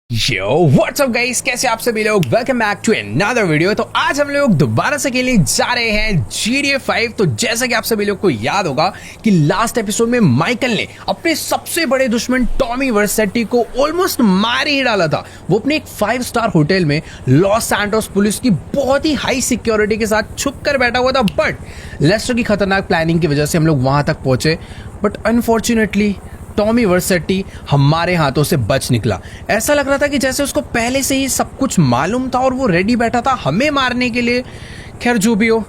यो WhatsApp guys, कैसे आप सभी लोग। Welcome back to another video. तो आज हम लोग दोबारा से खेलने जा रहे हैं GTA 5। तो जैसा कि आप सभी लोग को याद होगा कि लास्ट एपिसोड में माइकल ने अपने सबसे बड़े दुश्मन टॉमी वर्सेटी को ऑलमोस्ट मार ही डाला था। वो अपने एक 5 स्टार होटल में लॉस सैंटोस पुलिस की बहुत ही हाई सिक्योरिटी के साथ छुप कर बैठा हुआ था। बट लेस्टर की खतरनाक प्लानिंग की वजह से हम लोग वहां तक पहुंचे, बट अनफॉर्चुनेटली टॉमी वर्सेटी हमारे हाथों से बच निकला। ऐसा लग रहा था कि जैसे उसको पहले से ही सब कुछ मालूम था और वो रेडी बैठा था हमें मारने के लिए। खैर जो भी हो,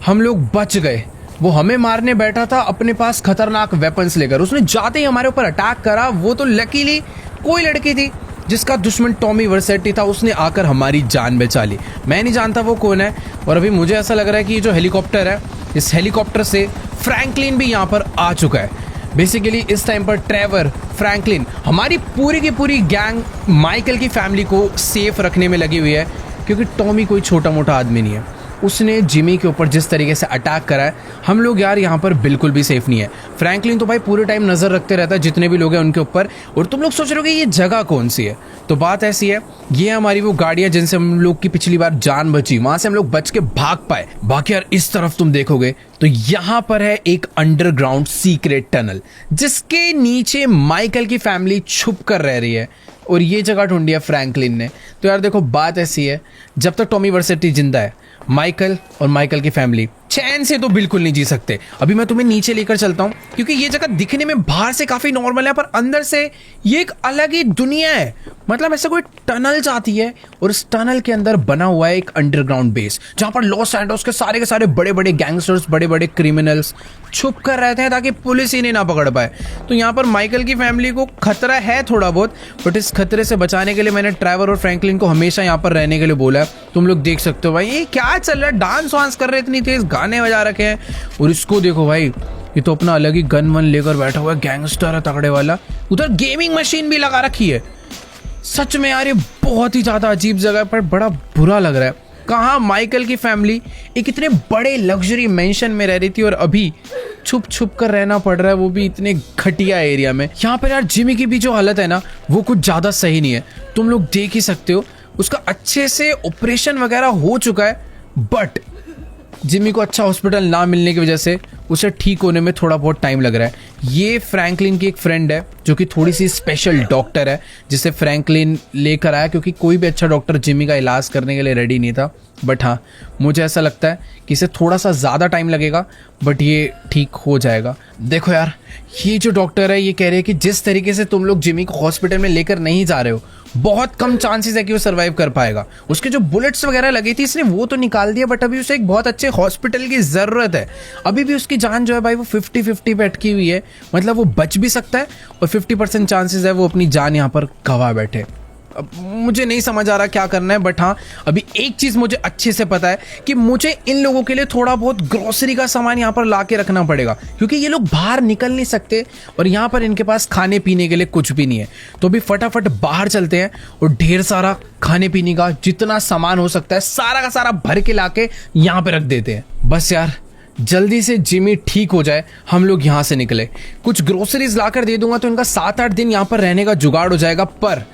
हम लोग बच गए। वो हमें मारने बैठा था अपने पास खतरनाक वेपन्स लेकर। उसने जाते ही हमारे ऊपर अटैक करा। वो तो लकीली कोई लड़की थी जिसका दुश्मन टॉमी वर्सेटी था। उसने आकर हमारी जान बचा ली। मैं नहीं जानता वो कौन है। और अभी मुझे ऐसा लग रहा है कि ये जो हेलीकॉप्टर है, इस हेलीकॉप्टर से फ्रैंकलिन भी यहाँ पर आ चुका है। बेसिकली इस टाइम पर ट्रेवर, फ्रैंकलिन, हमारी पूरी की पूरी गैंग माइकल की फैमिली को सेफ रखने में लगी हुई है, क्योंकि टॉमी कोई छोटा मोटा आदमी नहीं है। उसने जिमी के ऊपर जिस तरीके से अटैक करा है, हम लोग यार यहाँ पर बिल्कुल भी सेफ नहीं है। फ्रैंकलिन तो भाई पूरे टाइम नजर रखते रहता है जितने भी लोग हैं उनके ऊपर। और तुम लोग सोच रहे हो कि ये जगह कौन सी है, तो बात ऐसी है, ये हमारी वो गाड़ियां जिनसे हम लोग की पिछली बार जान बची, वहां से हम लोग बच के भाग पाए। बाकी यार इस तरफ तुम देखोगे तो यहाँ पर है एक अंडरग्राउंड सीक्रेट टनल, जिसके नीचे माइकल की फैमिली छुप कर रह रही है। और ये जगह ढूंढी है फ्रैंकलिन ने। तो यार देखो, बात ऐसी है, जब तक टॉमी वर्सेटी जिंदा है, माइकल और माइकल की फैमिली चैन से तो बिल्कुल नहीं जी सकते। अभी मैं तुम्हें नीचे लेकर चलता हूँ, क्योंकि ये जगह दिखने में बाहर से काफी नॉर्मल है, पर अंदर से ये एक अलग ही दुनिया है। मतलब ऐसा कोई टनल जाती है और इस टनल के अंदर बना हुआ है एक अंडरग्राउंड बेस, जहां पर लॉस सैंटोस के सारे बड़े बड़े गैंगस्टर्स, बड़े बड़े क्रिमिनल्स छुप कर रहते हैं ताकि पुलिस इन्हें ना पकड़ पाए। तो यहाँ पर माइकल की फैमिली को खतरा है थोड़ा बहुत, बट इस खतरे से बचाने के लिए मैंने ट्रेवर और फ्रैंकलिन को हमेशा यहाँ पर रहने के लिए बोला है। तुम लोग देख सकते हो भाई, ये क्या चल रहा है, डांस वांस कर रहे इतनी तेज, गाने बजा रखे हैं। और इसको देखो भाई, ये तो अपना अलग ही गन वन लेकर बैठा हुआ है, गैंगस्टर है तगड़े वाला। उधर गेमिंग मशीन भी लगा रखी है। सच में यार ये बहुत ही ज्यादा अजीब जगह पर बड़ा बुरा लग रहा है। कहाँ माइकल की फैमिली एक इतने बड़े लग्जरी मेंशन में रह रही थी और अभी छुप छुप कर रहना पड़ रहा है, वो भी इतने घटिया एरिया में। यहाँ पर यार जिमी की भी जो हालत है ना, वो कुछ ज्यादा सही नहीं है। तुम लोग देख ही सकते हो, उसका अच्छे से ऑपरेशन वगैरह हो चुका है, बट जिमी को अच्छा हॉस्पिटल ना मिलने की वजह से उसे ठीक होने में थोड़ा बहुत टाइम लग रहा है। ये फ्रैंकलिन की एक फ्रेंड है जो कि थोड़ी सी स्पेशल डॉक्टर है, जिसे फ्रैंकलिन लेकर आया, क्योंकि कोई भी अच्छा डॉक्टर जिमी का इलाज करने के लिए रेडी नहीं था। बट हाँ, मुझे ऐसा लगता है कि इसे थोड़ा सा ज़्यादा टाइम लगेगा, बट ये ठीक हो जाएगा। देखो यार, ये जो डॉक्टर है ये कह रहे हैं कि जिस तरीके से तुम लोग जिमी को हॉस्पिटल में लेकर नहीं जा रहे हो, बहुत कम चांसेस है कि वो सरवाइव कर पाएगा। उसके जो बुलेट्स वगैरह लगी थी इसने वो तो निकाल दिया, बट अभी उसे एक बहुत अच्छे हॉस्पिटल की ज़रूरत है। अभी भी उसकी जान जो है भाई वो 50-50 पे अटकी हुई है। मतलब वो बच भी सकता है और 50% चांसेस है वो अपनी जान यहाँ पर गंवा बैठे। अब मुझे नहीं समझ आ रहा क्या करना है, बट हाँ, अभी एक चीज़ मुझे अच्छे से पता है कि मुझे इन लोगों के लिए थोड़ा बहुत ग्रोसरी का सामान यहाँ पर ला के रखना पड़ेगा, क्योंकि ये लोग बाहर निकल नहीं सकते और यहाँ पर इनके पास खाने पीने के लिए कुछ भी नहीं है। तो अभी फटाफट बाहर चलते हैं और ढेर सारा खाने पीने का जितना सामान हो सकता है सारा का सारा भर के ला के यहाँ पर रख देते हैं। बस यार जल्दी से जिमी ठीक हो जाए, हम लोग यहाँ से निकले। कुछ ग्रोसरीज लाकर दे दूंगा तो इनका 7-8 दिन यहाँ पर रहने का जुगाड़ हो जाएगा। पर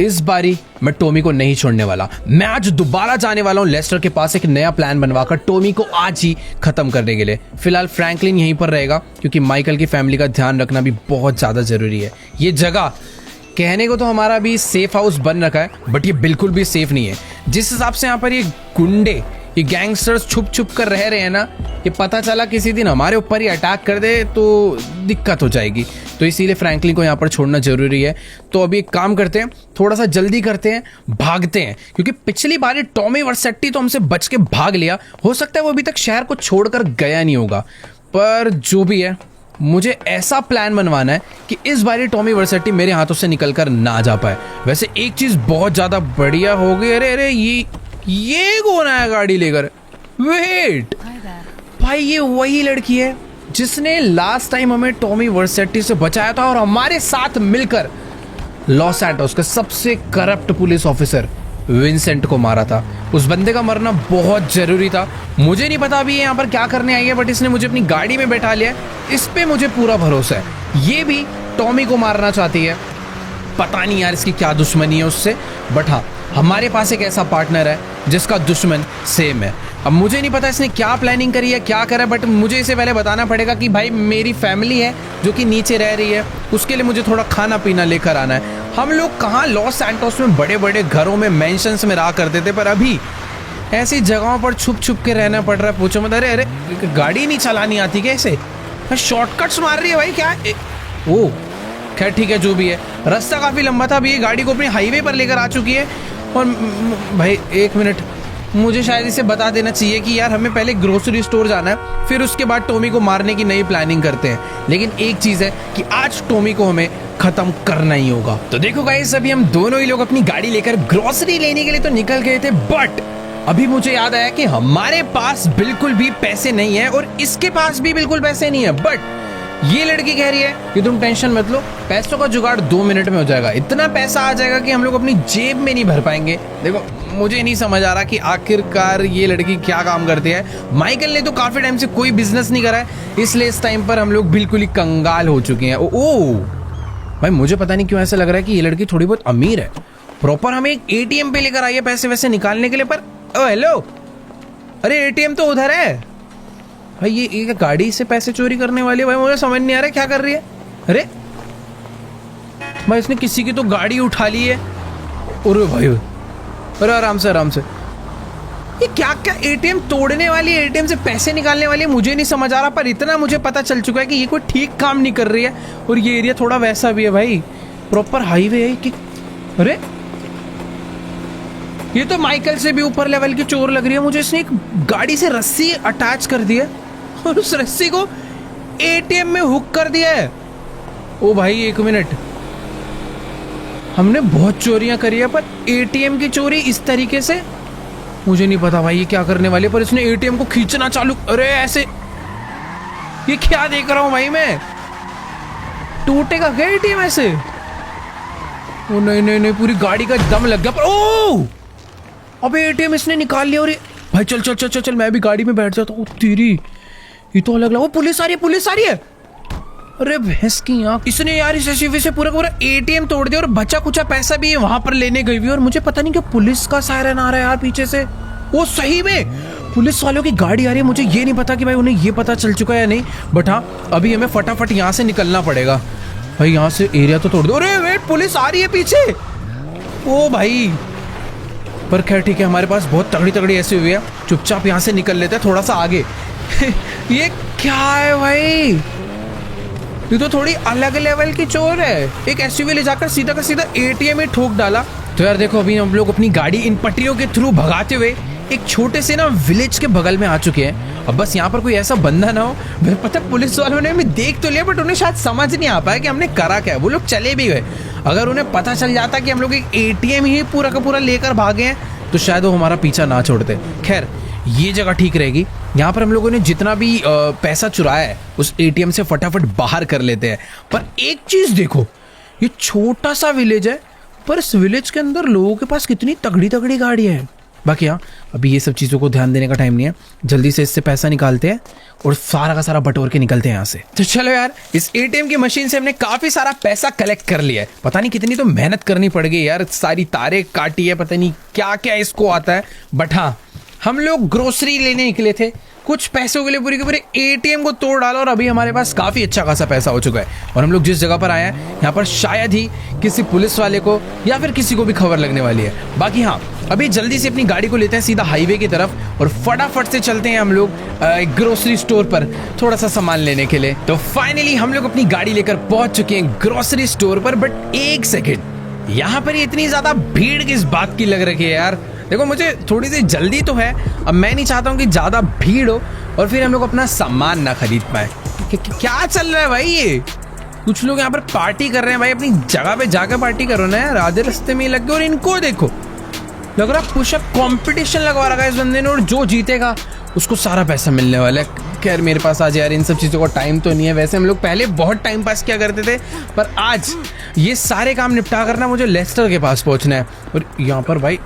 इस बारी मैं टॉमी को नहीं छोड़ने वाला। मैं आज दोबारा जाने वाला हूँ लेस्टर के पास एक नया प्लान बनवाकर टॉमी को आज ही खत्म करने के लिए। फिलहाल फ्रैंकलिन यहीं पर रहेगा, क्योंकि माइकल की फैमिली का ध्यान रखना भी बहुत ज्यादा जरूरी है। ये जगह कहने को तो हमारा भी सेफ हाउस बन रखा है, बट ये बिल्कुल भी सेफ नहीं है। जिस हिसाब से यहाँ पर ये गुंडे, ये गैंगस्टर्स छुप छुप कर रह रहे हैं ना, ये पता चला किसी दिन हमारे ऊपर ही अटैक कर दे तो दिक्कत हो जाएगी। तो इसीलिए फ्रैंकलिन को यहाँ पर छोड़ना जरूरी है। तो अभी एक काम करते हैं, थोड़ा सा जल्दी करते हैं, भागते हैं, क्योंकि पिछली बार टॉमी वर्सेटी तो हमसे बच के भाग लिया। हो सकता है वो अभी तक शहर को छोड़कर गया नहीं होगा, पर जो भी है, मुझे ऐसा प्लान बनवाना है कि इस बार टॉमी वर्सेटी मेरे हाथों से निकल कर ना जा पाए। वैसे एक चीज़ बहुत ज़्यादा बढ़िया हो गई। अरे अरे, ये कौन आया गाड़ी लेकर? वेट भाई, ये वही लड़की है जिसने लास्ट टाइम हमें टॉमी वर्सेटी से बचाया था और हमारे साथ मिलकर लॉस सैंटोस का सबसे करप्ट पुलिस ऑफिसर विंसेंट को मारा था। उस बंदे का मरना बहुत जरूरी था। मुझे नहीं पता अभी ये यहाँ पर क्या करने आई है, बट इसने मुझे अपनी गाड़ी में बैठा लिया है। इस पे मुझे पूरा भरोसा है, ये भी टॉमी को मारना चाहती है। पता नहीं यार इसकी क्या दुश्मनी है उससे, बट हाँ हमारे पास एक ऐसा पार्टनर है जिसका दुश्मन सेम है। अब मुझे नहीं पता इसने क्या प्लानिंग करी है, क्या करा, बट मुझे इसे पहले बताना पड़ेगा कि भाई मेरी फैमिली है जो कि नीचे रह रही है, उसके लिए मुझे थोड़ा खाना पीना लेकर आना है। हम लोग कहाँ लॉस सैंटोस में बड़े बड़े घरों में मेंशंस में रहा करते थे, पर अभी ऐसी जगहों पर छुप छुप के रहना पड़ रहा है। पूछो मत, अरे गाड़ी नहीं चलानी आती कैसे, शॉर्टकट्स मार रही है भाई क्या। ओ खैर ठीक है, जो भी है, रास्ता काफ़ी लंबा था, अभी ये गाड़ी को अपने हाईवे पर लेकर आ चुकी है। और भाई एक मिनट, मुझे शायद इसे बता देना चाहिए कि यार हमें पहले ग्रोसरी स्टोर जाना है, फिर उसके बाद टॉमी को मारने की नई प्लानिंग करते हैं। लेकिन एक चीज़ है कि आज टॉमी को हमें खत्म करना ही होगा। तो देखो गाइस, अभी हम दोनों ही लोग अपनी गाड़ी लेकर ग्रोसरी लेने के लिए तो निकल गए थे, बट अभी मुझे याद आया कि हमारे पास बिल्कुल भी पैसे नहीं है और इसके पास भी बिल्कुल पैसे नहीं है। बट ये लड़की कह रही है कि तुम टेंशन मत लो, पैसों का जुगाड़ 2 मिनट में हो जाएगा, इतना पैसा आ जाएगा कि हम लोग अपनी जेब में नहीं भर पाएंगे। देखो मुझे नहीं समझ आ रहा कि आखिरकार ये लड़की क्या काम करती है। माइकल ने तो काफी टाइम से कोई बिजनेस नहीं करा है, इसलिए इस टाइम पर हम लोग बिल्कुल ही कंगाल हो चुके हैं। ओ भाई मुझे पता नहीं क्यों ऐसा लग रहा है कि ये लड़की थोड़ी बहुत अमीर है, प्रॉपर हमें एक एटीएम पे लेकर आई है पैसे वैसे निकालने के लिए। पर ओ हेलो, अरे एटीएम तो उधर है भाई। ये गाड़ी से पैसे चोरी करने वाली है भाई, मुझे समझ नहीं आ रहा क्या कर रही है। अरे भाई इसने किसी की तो गाड़ी उठा ली है। अरे भाई, अरे आराम से आराम से, ये क्या क्या एटीएम तोड़ने वाली है, एटीएम से पैसे निकालने वाली है, मुझे नहीं समझ आ रहा। पर इतना मुझे पता चल चुका है कि ये कोई ठीक काम नहीं कर रही है। और ये एरिया थोड़ा वैसा भी है भाई, प्रॉपर हाईवे है कि। अरे ये तो माइकल से भी ऊपर लेवल की चोर लग रही है मुझे। इसने एक गाड़ी से रस्सी अटैच कर दी है और उस रस्सी को एटीएम में हुक कर दिया है। ओ भाई एक मिनट, हमने बहुत चोरियां करी है पर एटीएम की चोरी इस तरीके से मुझे नहीं पता भाई ये क्या करने वाले। पर इसने एटीएम को खींचना चालू, अरे ऐसे, ये क्या देख रहा हूं भाई मैं, टूटेगा क्या एटीएम ऐसे। ओ नहीं नहीं नहीं, पूरी गाड़ी का दम लग गया। पर ओ अबे एटीएम इसने निकाल लिया। और भाई चल चल चल चल चल, मैं भी गाड़ी में बैठ जाता हूँ। तेरी ये तो अलग लगा, पुलिस आ रही है, पुलिस आ रही है। अरे भैंस की आंख, इसने यार इस एसयूवी से पूरा पूरा एटीएम तोड़ दिया और बचा कुचा पैसा भी वहां पर लेने गई हुई। और मुझे पता नहीं क्यों पुलिस का सायरन आ रहा है यार पीछे से। वो सही में पुलिस वालों की गाड़ी आ रही है। मुझे ये नहीं पता कि भाई उन्हें ये पता चल चुका है या नहीं, बट हाँ अभी हमें फटाफट यहाँ से निकलना पड़ेगा भाई। यहाँ से एरिया तो तोड़ दो। अरे वेट, पुलिस आ रही है पीछे। ओ भाई, पर खैर ठीक है, हमारे पास बहुत तगड़ी तगड़ी एसयूवी है, चुपचाप यहाँ से निकल लेते हैं थोड़ा सा आगे। ये क्या है भाई, ये तो थोड़ी अलग लेवल की चोर है। एक एसयूवी ले जाकर सीधा का सीधा एटीएम में ठोक डाला। तो यार देखो, अभी हम लोग अपनी गाड़ी इन पटरियों के थ्रू भगाते हुए एक छोटे से ना विलेज के बगल में आ चुके हैं। अब बस यहाँ पर कोई ऐसा बंदा ना हो, पता पुलिस वालों ने हमें देख तो लिया बट उन्हें शायद समझ नहीं आ पाया कि हमने करा क्या है। वो लोग चले भी गए। अगर उन्हें पता चल जाता कि हम लोग एक एटीएम ही पूरा का पूरा लेकर भागे हैं तो शायद वो हमारा पीछा ना छोड़ते। खैर ये जगह ठीक रहेगी, यहाँ पर हम लोगों ने जितना भी पैसा चुराया है उस एटीएम से फटाफट बाहर कर लेते हैं। पर एक चीज देखो, ये छोटा सा विलेज है पर इस विलेज के अंदर लोगों के पास कितनी तगड़ी तगड़ी गाड़ियां हैं। बाकी हाँ, अभी ये सब चीज़ों को ध्यान देने का टाइम नहीं है, जल्दी से इससे पैसा निकालते हैं और सारा का सारा बटोर के निकलते हैं यहाँ से। तो चलो यार, इस एटीएम की मशीन से हमने काफ़ी सारा पैसा कलेक्ट कर लिया है। पता नहीं कितनी तो मेहनत करनी पड़ गई यार, सारी तारें काटी है, पता नहीं क्या क्या इसको आता है। बट हाँ, हम लोग ग्रोसरी लेने निकले थे, कुछ पैसों के लिए पूरे के पूरे एटीएम को तोड़ डाला और अभी हमारे पास काफ़ी अच्छा खासा पैसा हो चुका है। और हम लोग जिस जगह पर आए हैं यहाँ पर शायद ही किसी पुलिस वाले को या फिर किसी को भी खबर लगने वाली है। बाकी हाँ, अभी जल्दी से अपनी गाड़ी को लेते हैं सीधा हाईवे की तरफ और फटाफट से चलते हैं हम लोग ग्रोसरी स्टोर पर थोड़ा सा सामान लेने के लिए। तो फाइनली हम लोग अपनी गाड़ी लेकर पहुंच चुके हैं ग्रोसरी स्टोर पर। बट एक सेकेंड, यहाँ पर इतनी ज़्यादा भीड़ किस बात की लग रही है यार। देखो मुझे थोड़ी सी जल्दी तो है, अब मैं नहीं चाहता हूँ कि ज़्यादा भीड़ हो और फिर हम लोग अपना सामान ना खरीद पाए। क्या चल रहा है भाई, ये कुछ लोग यहाँ पर पार्टी कर रहे हैं भाई, अपनी जगह पे जाकर पार्टी करो ना यार, आधे रास्ते में लग गए। और इनको देखो, लग रहा पुशअप कंपटीशन लगवा रखा है इस बंदे ने और जो जीतेगा उसको सारा पैसा मिलने वाला है। खैर मेरे पास आज यार इन सब चीज़ों का टाइम तो नहीं है। वैसे हम लोग पहले बहुत टाइम पास किया करते थे, पर आज ये सारे काम निपटा करना मुझे लेस्टर के पास पहुँचना है। और यहाँ पर भाई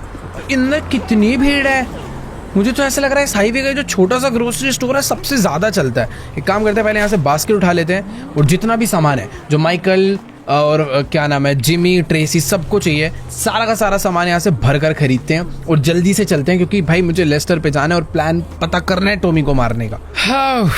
इनमें कितनी भीड़ है, मुझे तो ऐसा लग रहा है इस हाईवे का जो छोटा सा ग्रोसरी स्टोर है सबसे ज़्यादा चलता है। एक काम करते हैं, पहले यहाँ से बास्केट उठा लेते हैं और जितना भी सामान है जो माइकल और क्या नाम है, जिमी, ट्रेसी, सबको चाहिए। सारा का सारा सामान यहाँ से भर कर खरीदते हैं और जल्दी से चलते हैं, क्योंकि भाई मुझे लेस्टर पे जाना है और प्लान पता करना है टॉमी को मारने का। हाँ,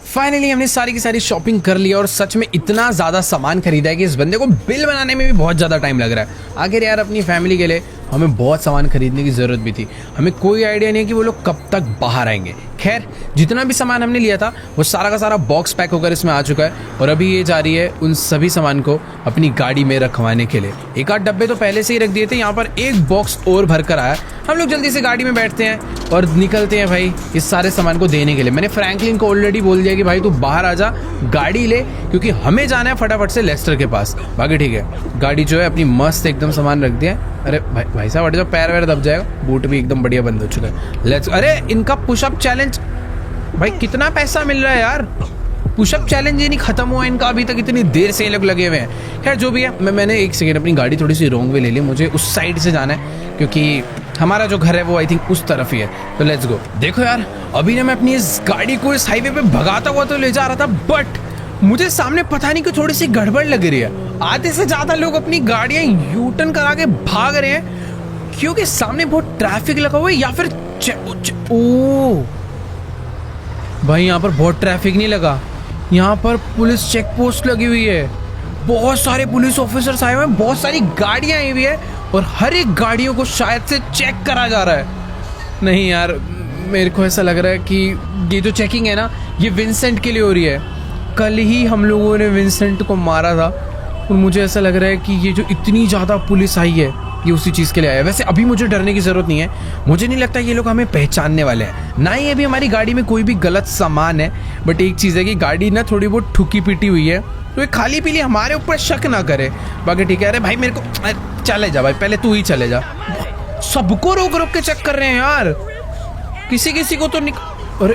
फाइनली हमने सारी की सारी शॉपिंग कर लिया और सच में इतना ज़्यादा सामान खरीदा है कि इस बंदे को बिल बनाने में भी बहुत ज़्यादा टाइम लग रहा है। आखिर यार अपनी फैमिली के लिए हमें बहुत सामान खरीदने की ज़रूरत भी थी। हमें कोई आइडिया नहीं है कि वो लोग कब तक बाहर आएंगे। खैर, जितना भी सामान हमने लिया था वो सारा का सारा बॉक्स पैक होकर इसमें आ चुका है और अभी ये जा रही है उन सभी सामान को अपनी गाड़ी में रखवाने के लिए। एक आध डब्बे तो पहले से ही रख दिए थे, यहाँ पर एक बॉक्स और भर कर आया। हम लोग जल्दी से गाड़ी में बैठते हैं और निकलते हैं भाई इस सारे सामान को देने के लिए। मैंने फ्रैंकलिन को ऑलरेडी बोल दिया कि भाई तू बाहर आ जा, गाड़ी ले, क्योंकि हमें जाना है फटाफट से लेस्टर के पास। बाकी ठीक है, गाड़ी जो है अपनी मस्त एकदम सामान रख दिया। अरे भाई साहब हट जाओ, पैर वैर दब जाएगा। बूट भी एकदम बढ़िया बंद हो चुका है। लेट्स, अरे इनका पुशअप चैलेंज, भाई कितना पैसा मिल रहा है यार। पुशअप चैलेंज ये नहीं खत्म हुआ इनका अभी तक, इतनी देर से ये लोग लगे हुए हैं। खैर जो भी है, मैंने एक सेकेंड अपनी गाड़ी थोड़ी सी रॉन्ग वे ले ली। मुझे उस साइड से जाना है क्योंकि हमारा जो घर है वो आई थिंक उस तरफ ही है। तो लेट्स गो। देखो यार, अभी ना मैं अपनी इस गाड़ी को इस हाईवे पे भगाता हुआ तो ले जा रहा था, बट मुझे सामने पता नहीं कि थोड़ी सी गड़बड़ लग रही है। आधे से ज्यादा लोग अपनी गाड़ियां यू टर्न करा के भाग रहे हैं क्योंकि सामने बहुत ट्रैफिक लगा हुआ है, या फिर ओ भाई यहाँ पर बहुत ट्रैफिक नहीं लगा, यहाँ पर पुलिस चेक पोस्ट लगी हुई है। बहुत सारे पुलिस ऑफिसर्स आए हुए हैं, बहुत सारी गाड़ियां आई हुई है और हर एक गाड़ियों को शायद से चेक करा जा रहा है। नहीं यार, मेरे को ऐसा लग रहा है कि ये जो चेकिंग है ना, ये विंसेंट के लिए हो रही है। कल ही हम लोगों ने विंसेंट को मारा था और मुझे ऐसा लग रहा है कि ये जो इतनी ज़्यादा पुलिस आई है ये उसी चीज़ के लिए आया है। वैसे अभी मुझे डरने की ज़रूरत नहीं है, मुझे नहीं लगता ये लोग हमें पहचानने वाले हैं, ना ही अभी हमारी गाड़ी में कोई भी गलत सामान है। बट एक चीज़ है कि गाड़ी ना थोड़ी बहुत ठुकी पिटी हुई है, तो ये खाली पीली हमारे ऊपर शक ना करे। बाकी ठीक है। अरे भाई मेरे को चले जा भाई, पहले तू ही चले जा। सबको रोक रोक के चेक कर रहे हैं यार, किसी किसी को तो अरे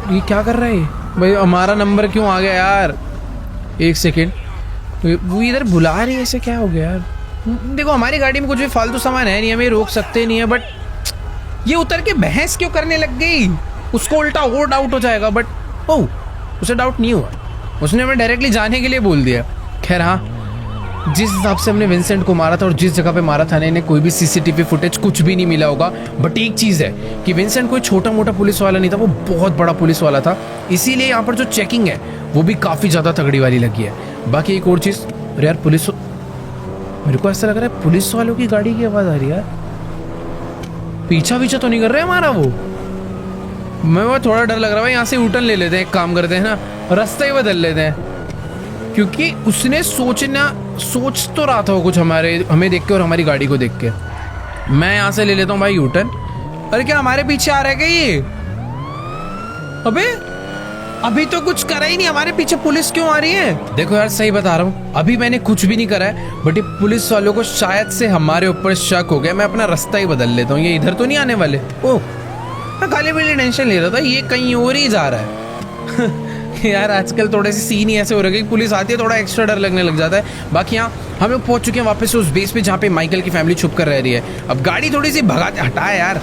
ये क्या कर रहा है भाई, हमारा नंबर क्यों आ गया यार? एक सेकेंड, वो इधर बुला रही है, ऐसे क्या हो गया यार? देखो हमारी गाड़ी में कुछ भी फालतू सामान है नहीं, हमें रोक सकते नहीं है, बट ये उतर के बहस क्यों करने लग गई? उसको उल्टा और डाउट हो जाएगा। बट ओह, उसे डाउट नहीं हुआ, उसने हमें डायरेक्टली जाने के लिए बोल दिया। खैर हाँ, जिस हिसाब से हमने विंसेंट को मारा था और जिस जगह पे मारा था ना, इन्हें कोई भी सीसीटीवी फुटेज कुछ भी नहीं मिला होगा। बट एक चीज़ है कि विंसेंट कोई छोटा मोटा पुलिस वाला नहीं था, वो बहुत बड़ा पुलिस वाला था, इसीलिए यहाँ पर जो चेकिंग है वो भी काफ़ी ज़्यादा तगड़ी वाली लगी है। बाकी एक और चीज़, अरे यार पुलिस, मेरे को ऐसा लग रहा है पुलिस वालों की गाड़ी की आवाज़ आ रही है यार। पीछा पीछा तो नहीं कर रहे हमारा वो? मैं वो थोड़ा डर लग रहा है। यहाँ से यूटर्न ले लेते हैं, एक काम करते हैं ना, रास्ता ही बदल लेते हैं, क्योंकि उसने सोच तो रहा था वो कुछ हमें देख के और हमारी गाड़ी को देख के। मैं यहाँ से ले लेता हूँ भाई यूटर्न। अरे क्या हमारे पीछे आ रहा है क्या ये? अबे अभी तो कुछ करा ही नहीं, हमारे पीछे पुलिस क्यों आ रही है? देखो यार सही बता रहा हूँ, अभी मैंने कुछ भी नहीं करा है, बट ये पुलिस वालों को शायद से हमारे ऊपर शक हो गया। मैं अपना रास्ता ही बदल लेता हूँ, ये इधर तो नहीं आने वाले। ओह, मैं खाली पीली टेंशन ले रहा था, ये कहीं और ही जा रहा है। यार आजकल थोड़े से सीन ही ऐसे हो रहे हैं कि पुलिस आती है थोड़ा एक्स्ट्रा डर लगने लग जाता है। बाकी यहाँ हम लोग पहुंच चुके हैं वापस से उस बेस पे जहाँ पे माइकल की फैमिली छुप कर रह रही है। अब गाड़ी थोड़ी सी भगाते, हटाए यार,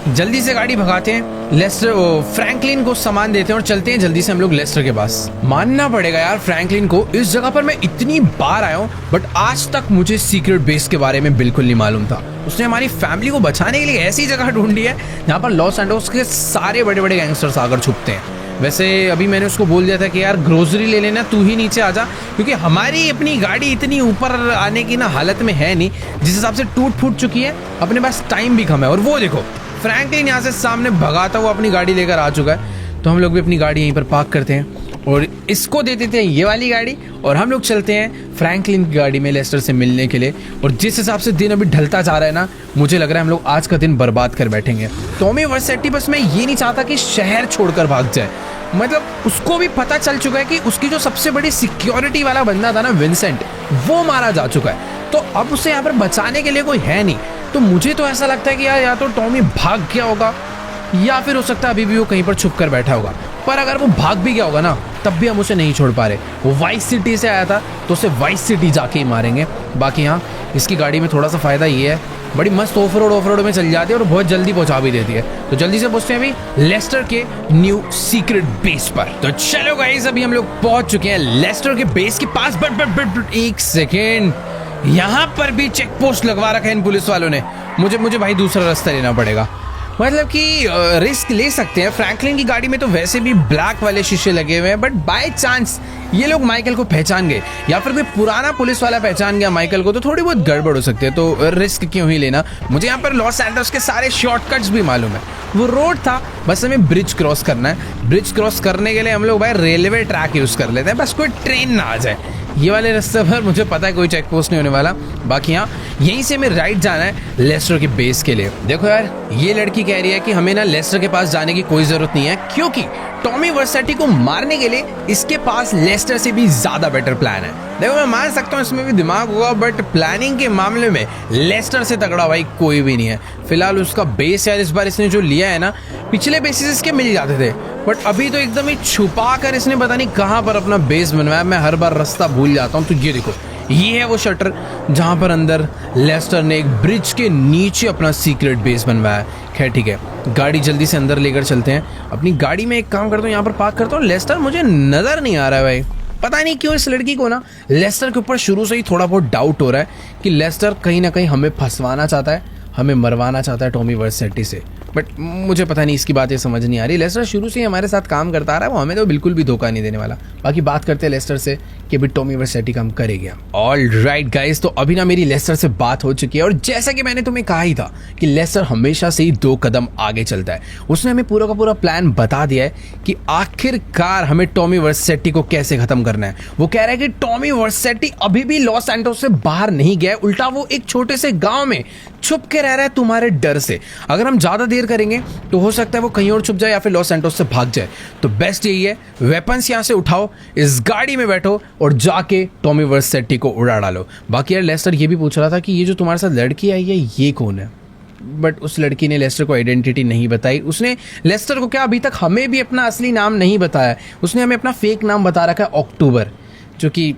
जल्दी से गाड़ी भगाते हैं, लेस्टर फ्रैंकलिन को सामान देते हैं और चलते हैं जल्दी से हम लोग लेस्टर के पास। मानना पड़ेगा यार फ्रैंकलिन को, इस जगह पर मैं इतनी बार आया हूँ बट आज तक मुझे सीक्रेट बेस के बारे में बिल्कुल नहीं मालूम था। उसने हमारी फैमिली को बचाने के लिए ऐसी जगह ढूंढी है जहाँ पर लॉस एंजल्स के सारे बड़े बड़े गैंगस्टर्स आकर छुपते हैं। वैसे अभी मैंने उसको बोल दिया था कि यार ग्रोसरी ले लेना, तू ही नीचे आ जा, क्योंकि हमारी अपनी गाड़ी इतनी ऊपर आने की ना हालत में है नहीं, जिस हिसाब से टूट फूट चुकी है, अपने पास टाइम भी कम है। और वो देखो फ्रैंकलिन यहाँ से सामने भगाता हुआ अपनी गाड़ी लेकर आ चुका है। तो हम लोग भी अपनी गाड़ी यहीं पर पार्क करते हैं और इसको दे देते हैं ये वाली गाड़ी और हम लोग चलते हैं फ्रैंकलिन की गाड़ी में लेस्टर से मिलने के लिए। और जिस हिसाब से दिन अभी ढलता जा रहा है ना, मुझे लग रहा है हम लोग आज का दिन बर्बाद कर बैठेंगे। टॉमी वर्सेटी बस मैं ये नहीं चाहता कि शहर छोड़कर भाग जाए, मतलब उसको भी पता चल चुका है कि उसकी जो सबसे बड़ी सिक्योरिटी वाला बंदा था ना विंसेंट, वो मारा जा चुका है। तो अब उसे यहाँ पर बचाने के लिए कोई है नहीं। तो मुझे तो ऐसा लगता है कि यार या तो टॉमी भाग गया होगा या फिर हो सकता है अभी भी वो कहीं पर छुप कर बैठा होगा। पर अगर वो भाग भी गया होगा ना, तब भी हम उसे नहीं छोड़ पा रहे। वो वाइस सिटी से आया था तो उसे वाइस सिटी जाके ही मारेंगे। बाकी हाँ, इसकी गाड़ी में थोड़ा सा फ़ायदा ये है, बड़ी मस्त ऑफ रोड में चल जाती है और बहुत जल्दी पहुंचा भी देती है। तो जल्दी से पहुंचते हैं अभी लेस्टर के न्यू सीक्रेट बेस पर। तो चलो गाइस, अभी हम लोग पहुंच चुके हैं लेस्टर के बेस के पास। बट एक सेकेंड, यहाँ पर भी चेक पोस्ट लगवा रखा है इन पुलिस वालों ने। मुझे भाई दूसरा रास्ता लेना पड़ेगा। मतलब कि रिस्क ले सकते हैं। फ्रैंकलिन की गाड़ी में तो वैसे भी ब्लैक वाले शीशे लगे हुए हैं, बट बाय चांस ये लोग माइकल को पहचान गए या फिर कोई पुराना पुलिस वाला पहचान गया माइकल को, तो थोड़ी बहुत गड़बड़ हो सकती है। तो रिस्क क्यों ही लेना। मुझे यहाँ पर लॉस एंजल्स के सारे शॉर्टकट्स भी मालूम है। वो रोड था, बस हमें ब्रिज क्रॉस करना है। ब्रिज क्रॉस करने के लिए हम लोग भाई रेलवे ट्रैक यूज कर लेते हैं, बस कोई ट्रेन ना आ जाए। ये वाले रास्ते पर मुझे पता है कोई चेक पोस्ट नहीं होने वाला। बाकी यहाँ यहीं से हमें राइट जाना है लेस्टर के बेस के लिए। देखो यार, ये लड़की कह रही है कि हमें ना लेस्टर के पास जाने की कोई जरूरत नहीं है, क्योंकि टॉमी वर्सेटी को मारने के लिए इसके पास लेस्टर से भी ज्यादा बेटर प्लान है। देखो मैं मान सकता हूँ इसमें भी दिमाग होगा, बट प्लानिंग के मामले में लेस्टर से तगड़ा भाई कोई भी नहीं है। फिलहाल उसका बेस यार इस बार इसने जो लिया है ना, पिछले बेसिस इसके मिल जाते थे, बट अभी तो एकदम ही छुपा कर इसने पता नहीं कहाँ पर अपना बेस बनवाया। मैं हर बार रास्ता भूल जाता हूँ। तो ये देखो, ये है वो शटर जहाँ पर अंदर लेस्टर ने एक ब्रिज के नीचे अपना सीक्रेट बेस बनवाया। खैर ठीक है, गाड़ी जल्दी से अंदर लेकर चलते हैं। अपनी गाड़ी में एक काम करता हूँ, यहाँ पर पार्क करता हूँ। लेस्टर मुझे नजर नहीं आ रहा है भाई, पता नहीं क्यों इस लड़की को ना लेस्टर के ऊपर शुरू से ही थोड़ा बहुत डाउट हो रहा है कि लेस्टर कहीं ना कहीं हमें फंसवाना चाहता है, हमें मरवाना चाहता है टॉमी वर्सेटी से। बट मुझे पता नहीं, इसकी बातें समझ नहीं आ रही। लेस्टर शुरू से ही हमारे साथ काम करता आ रहा है, वो हमें तो बिल्कुल भी धोखा नहीं देने वाला। बाकी बात करते हैं लेस्टर से कि अभी टॉमी वर्सेटी काम करेगा। ऑल राइट गाइस, तो अभी ना मेरी लेस्टर से बात हो चुकी है, और जैसा कि मैंने तुम्हें कहा ही था कि लेस्टर हमेशा से ही 2 कदम आगे चलता है। उसने हमें पूरा का पूरा प्लान बता दिया है कि आखिरकार हमें टॉमी वर्सेटी को कैसे खत्म करना है। वो कह रहा है कि टॉमी वर्सेटी अभी भी लॉस सैंटोस से बाहर नहीं गया, उल्टा वो एक छोटे से गांव में छुप के रह रहा है तुम्हारे डर से। अगर हम ज्यादा देर करेंगे तो हो सकता है वो कहीं और छुप जाए या फिर लॉस सैंटोस से भाग जाए। तो बेस्ट यही है, वेपन्स यहां से उठाओ, इस गाड़ी में बैठो और जाके टॉमी वर्सेटी को उड़ा डालो। बाकी यार लेस्टर ये भी पूछ रहा था कि ये जो तुम्हारे साथ लड़की आई है ये कौन है, बट उस लड़की ने लेस्टर को आइडेंटिटी नहीं बताई। उसने लेस्टर को क्या, अभी तक हमें भी अपना असली नाम नहीं बताया। उसने हमें अपना फेक नाम बता रखा है अक्टूबर, जो कि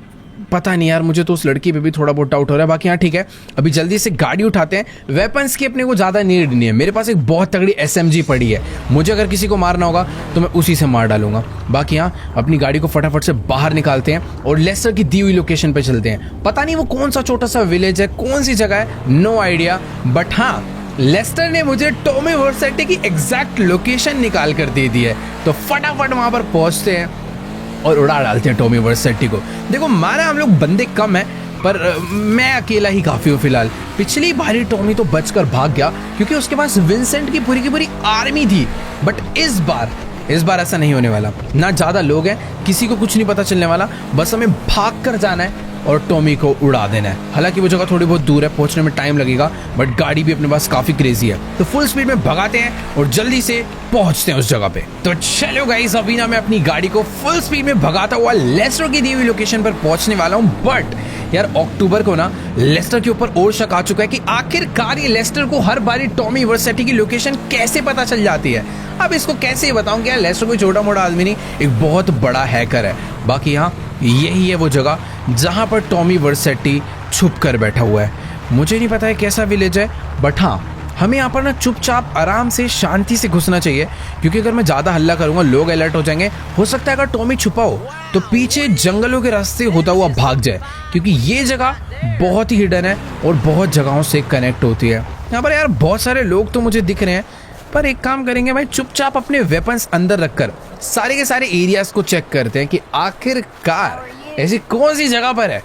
पता नहीं यार, मुझे तो उस लड़की पे भी थोड़ा बहुत डाउट हो रहा है। बाकी हाँ ठीक है, अभी जल्दी से गाड़ी उठाते हैं। वेपन्स की अपने को ज़्यादा नीड नहीं है, मेरे पास एक बहुत तगड़ी SMG पड़ी है। मुझे अगर किसी को मारना होगा तो मैं उसी से मार डालूंगा। बाकी हाँ, अपनी गाड़ी को फटाफट से बाहर निकालते हैं और लेस्टर की दी हुई लोकेशन पे चलते हैं। पता नहीं वो कौन सा छोटा सा विलेज है, कौन सी जगह है, नो आइडिया। बट हाँ, लेस्टर ने मुझे टॉमी वर्सेटी की एग्जैक्ट लोकेशन निकाल कर दे दी है। तो फटाफट वहां पर पहुंचते हैं और उड़ा डालते हैं टॉमी वर्सेटी को। देखो माना हम लोग बंदे कम हैं, पर मैं अकेला ही काफ़ी हूँ फिलहाल। पिछली बारी टॉमी तो बचकर भाग गया क्योंकि उसके पास विंसेंट की पूरी आर्मी थी, बट इस बार ऐसा नहीं होने वाला। ना ज़्यादा लोग हैं, किसी को कुछ नहीं पता चलने वाला, बस हमें भाग कर जाना है और टॉमी को उड़ा देना है। हालांकि वो जगह थोड़ी बहुत दूर है, पहुंचने में टाइम लगेगा, बट गाड़ी भी अपने पास काफी क्रेजी है। तो फुल स्पीड में भगाते हैं और जल्दी से पहुंचते हैं उस जगह पे। तो चलो गाइस, अभी ना मैं अपनी गाड़ी को फुल स्पीड में भगाता हुआ लेस्टर की दी हुई लोकेशन पर पहुंचने वाला हूं। बट यार अक्टूबर को ना लेस्टर के ऊपर और शक आ चुका है कि आखिरकार ये लेस्टर को हर बारी टॉमी वर्सेटी की लोकेशन कैसे पता चल जाती है। अब इसको कैसे बताऊं कि यार लेस्टर कोई छोटा मोटा आदमी नहीं, एक बहुत बड़ा हैकर है। बाकी यहाँ यही है वो जगह जहाँ पर टॉमी वर्सेटी छुप कर बैठा हुआ है। मुझे नहीं पता है कैसा विलेज है, बट हाँ हमें यहाँ पर ना चुपचाप आराम से शांति से घुसना चाहिए, क्योंकि अगर मैं ज़्यादा हल्ला करूँगा लोग अलर्ट हो जाएंगे। हो सकता है अगर टॉमी छुपा हो तो पीछे जंगलों के रास्ते होता हुआ भाग जाए, क्योंकि ये जगह बहुत ही हिडन है और बहुत जगहों से कनेक्ट होती है। यहाँ पर यार बहुत सारे लोग तो मुझे दिख रहे हैं, पर एक काम करेंगे भाई, चुपचाप अपने वेपन्स अंदर रखकर सारे के सारे एरियाज को चेक करते हैं कि आखिरकार ऐसी कौन सी जगह पर है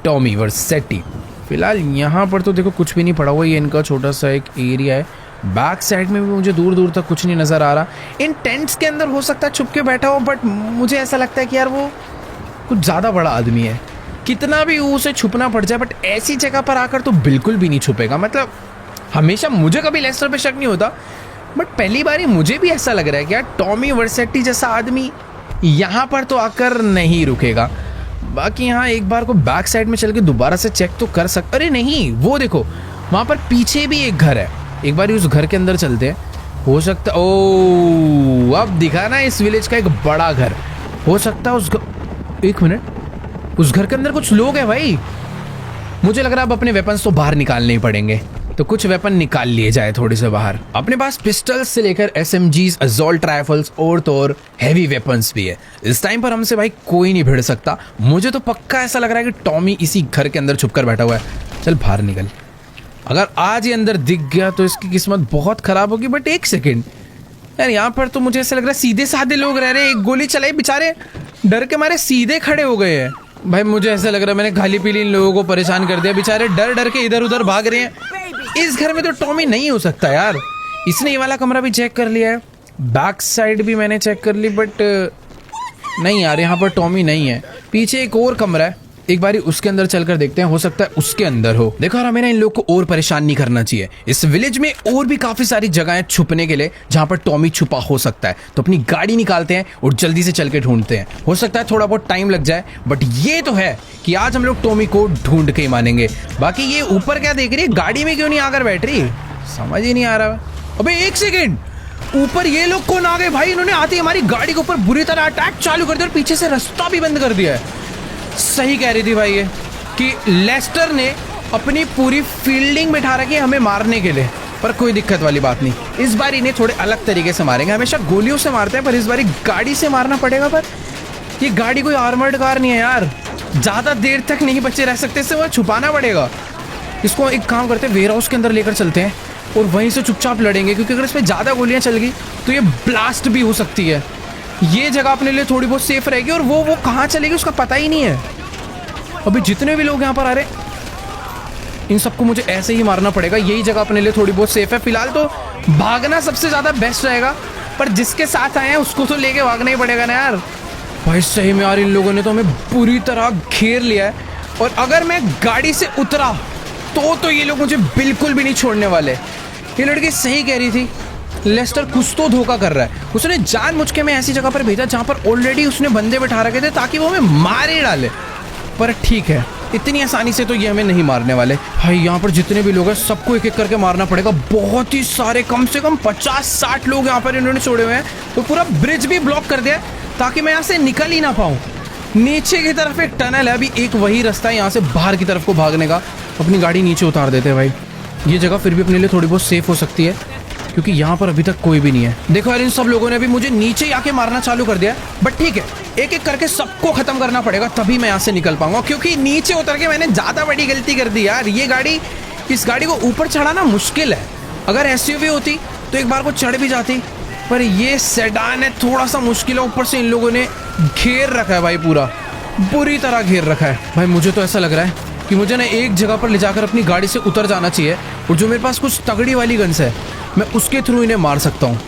टॉमी वर्सेटी। फिलहाल यहाँ पर तो देखो कुछ भी नहीं पड़ा हुआ, ये इनका छोटा सा एक एरिया है। बैक साइड में भी मुझे दूर दूर तक कुछ नहीं नज़र आ रहा। इन टेंट्स के अंदर हो सकता है छुप के बैठा हो, बट मुझे ऐसा लगता है कि यार वो कुछ ज़्यादा बड़ा आदमी है। कितना भी उसे छुपना पड़ जाए, बट ऐसी जगह पर आकर तो बिल्कुल भी नहीं छुपेगा। मतलब हमेशा मुझे कभी लेस्टर पे शक नहीं होता, बट पहली बार मुझे भी ऐसा लग रहा है कि यार टॉमी वर्सेटी जैसा आदमी यहाँ पर तो आकर नहीं रुकेगा। बाकी यहाँ एक बार को बैक साइड में चल के दोबारा से चेक तो कर सकते। अरे नहीं, वो देखो वहाँ पर पीछे भी एक घर है, एक बार उस घर के अंदर चलते हैं। हो सकता, ओ अब दिखा ना इस विलेज का एक बड़ा घर। हो सकता है एक मिनट, उस घर के अंदर कुछ लोग हैं भाई। मुझे लग रहा है अब अपने वेपन्स तो बाहर निकालने ही पड़ेंगे, तो कुछ वेपन निकाल लिए जाए थोड़े से बाहर। अपने पास पिस्टल्स से लेकर SMGs, असॉल्ट राइफल्स और तो और हैवी वेपन्स भी है। इस टाइम पर हमसे भाई कोई नहीं भिड़ सकता। मुझे तो पक्का ऐसा लग रहा है कि टॉमी इसी घर के अंदर छुपकर बैठा हुआ है। चल बाहर निकल, अगर आज ये अंदर दिख गया तो इसकी किस्मत बहुत खराब होगी। बट एक सेकेंड यार, यहाँ पर तो मुझे ऐसा लग रहा है सीधे साधे लोग रह रहे हैं। एक गोली चलाई, बेचारे डर के मारे सीधे खड़े हो गए हैं। भाई मुझे ऐसा लग रहा है मैंने खाली पीली इन लोगों को परेशान कर दिया। बेचारे डर डर के इधर उधर भाग रहे हैं। इस घर में तो टॉमी नहीं हो सकता यार। इसने ये वाला कमरा भी चेक कर लिया है, बैक साइड भी मैंने चेक कर ली, बट नहीं यार, यहाँ पर टॉमी नहीं है। पीछे एक और कमरा है, एक बारी उसके अंदर चलकर देखते हैं, हो सकता है उसके अंदर हो। देखो यार, हमें ना इन लोग को और परेशान नहीं करना चाहिए। इस विलेज में और भी काफी सारी जगह है छुपने के लिए जहां पर टॉमी छुपा हो सकता है। तो अपनी गाड़ी निकालते हैं और जल्दी से चल के ढूंढते हैं। हो सकता है थोड़ा बहुत टाइम लग जाए, बट ये तो है कि आज हम लोग टॉमी को ढूंढ के ही मानेंगे। बाकी ये ऊपर क्या देख रही है, गाड़ी में क्यों नहीं आकर बैठ रही, समझ ही नहीं आ रहा। अबे एक सेकेंड, ऊपर ये लोग कौन आ गए भाई? इन्होंने आते ही हमारी गाड़ी के ऊपर बुरी तरह अटैक चालू कर दिया और पीछे से रास्ता भी बंद कर दिया है। सही कह रही थी भाई ये कि लेस्टर ने अपनी पूरी फील्डिंग बिठा रखी है हमें मारने के लिए। पर कोई दिक्कत वाली बात नहीं, इस बार इन्हें थोड़े अलग तरीके से मारेंगे। हमेशा गोलियों से मारते हैं, पर इस बार गाड़ी से मारना पड़ेगा। पर ये गाड़ी कोई आर्मर्ड कार नहीं है यार, ज़्यादा देर तक नहीं बचे रह सकते, इससे वो छुपाना पड़ेगा। इसको एक काम करते हैं, वेयर हाउस के अंदर लेकर चलते हैं और वहीं से चुपचाप लड़ेंगे, क्योंकि अगर इस पर ज़्यादा गोलियाँ चल गई तो ये ब्लास्ट भी हो सकती है। ये जगह अपने लिए थोड़ी बहुत सेफ रहेगी और वो कहाँ चलेगी उसका पता ही नहीं है। अभी जितने भी लोग यहाँ पर आ रहे हैं इन सबको मुझे ऐसे ही मारना पड़ेगा। यही जगह अपने लिए थोड़ी बहुत सेफ है। फिलहाल तो भागना सबसे ज़्यादा बेस्ट रहेगा, पर जिसके साथ आए हैं उसको तो लेके भागना ही पड़ेगा ना यार। भाई सही में यार, इन लोगों ने तो हमें पूरी तरह घेर लिया है, और अगर मैं गाड़ी से उतरा तो ये लोग मुझे बिल्कुल भी नहीं छोड़ने वाले। ये लड़की सही कह रही थी, लेस्टर कुछ तो धोखा कर रहा है। उसने जानबूझ के मैं ऐसी जगह पर भेजा जहां पर ऑलरेडी उसने बंदे बैठा रखे थे ताकि वो हमें मार ही डाले। पर ठीक है, इतनी आसानी से तो ये हमें नहीं मारने वाले। भाई यहाँ पर जितने भी लोग हैं सबको एक एक करके मारना पड़ेगा। बहुत ही सारे, कम से कम 50-60 लोग यहाँ पर इन्होंने छोड़े हुए हैं। तो पूरा ब्रिज भी ब्लॉक कर दिया ताकि मैं यहाँ से निकल ही ना पाऊँ। नीचे की तरफ एक टनल है, अभी एक वही रास्ता है यहाँ से बाहर की तरफ को भागने का। अपनी गाड़ी नीचे उतार देते हैं भाई। ये जगह फिर भी अपने लिए थोड़ी बहुत सेफ हो सकती है, क्योंकि यहाँ पर अभी तक कोई भी नहीं है। देखो यार, इन सब लोगों ने भी मुझे नीचे आके मारना चालू कर दिया, बट ठीक है, एक एक करके सबको खत्म करना पड़ेगा, तभी मैं यहाँ से निकल पाऊंगा। क्योंकि नीचे उतर के मैंने ज़्यादा बड़ी गलती कर दी यार। इस गाड़ी को ऊपर चढ़ाना मुश्किल है। अगर SUV होती तो एक बार को चढ़ भी जाती, पर ये सेडान है, थोड़ा सा मुश्किल है। ऊपर से इन लोगों ने घेर रखा है भाई, पूरा बुरी तरह घेर रखा है। भाई मुझे तो ऐसा लग रहा है कि मुझे ना एक जगह पर ले जाकर अपनी गाड़ी से उतर जाना चाहिए, और जो मेरे पास कुछ तगड़ी वाली गन्स है मैं उसके थ्रू इन्हें मार सकता हूँ।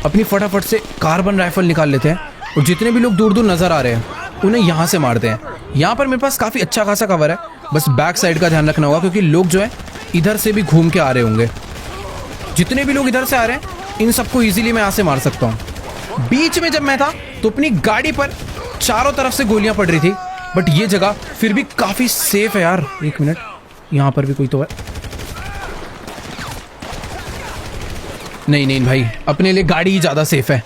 अपनी फटाफट से कार्बन राइफल निकाल लेते हैं और जितने भी लोग दूर दूर नज़र आ रहे हैं उन्हें यहाँ से मारते हैं। यहाँ पर मेरे पास काफ़ी अच्छा खासा कवर है, बस बैक साइड का ध्यान रखना होगा, क्योंकि लोग जो है इधर से भी घूम के आ रहे होंगे। जितने भी लोग इधर से आ रहे हैं इन सबको ईजिली मैं यहाँ से मार सकता हूँ। बीच में जब मैं था तो अपनी गाड़ी पर चारों तरफ से गोलियाँ पड़ रही थी, बट ये जगह फिर भी काफ़ी सेफ है यार। एक मिनट, यहाँ पर भी कोई तो है। नहीं भाई, अपने लिए गाड़ी ही ज़्यादा सेफ है,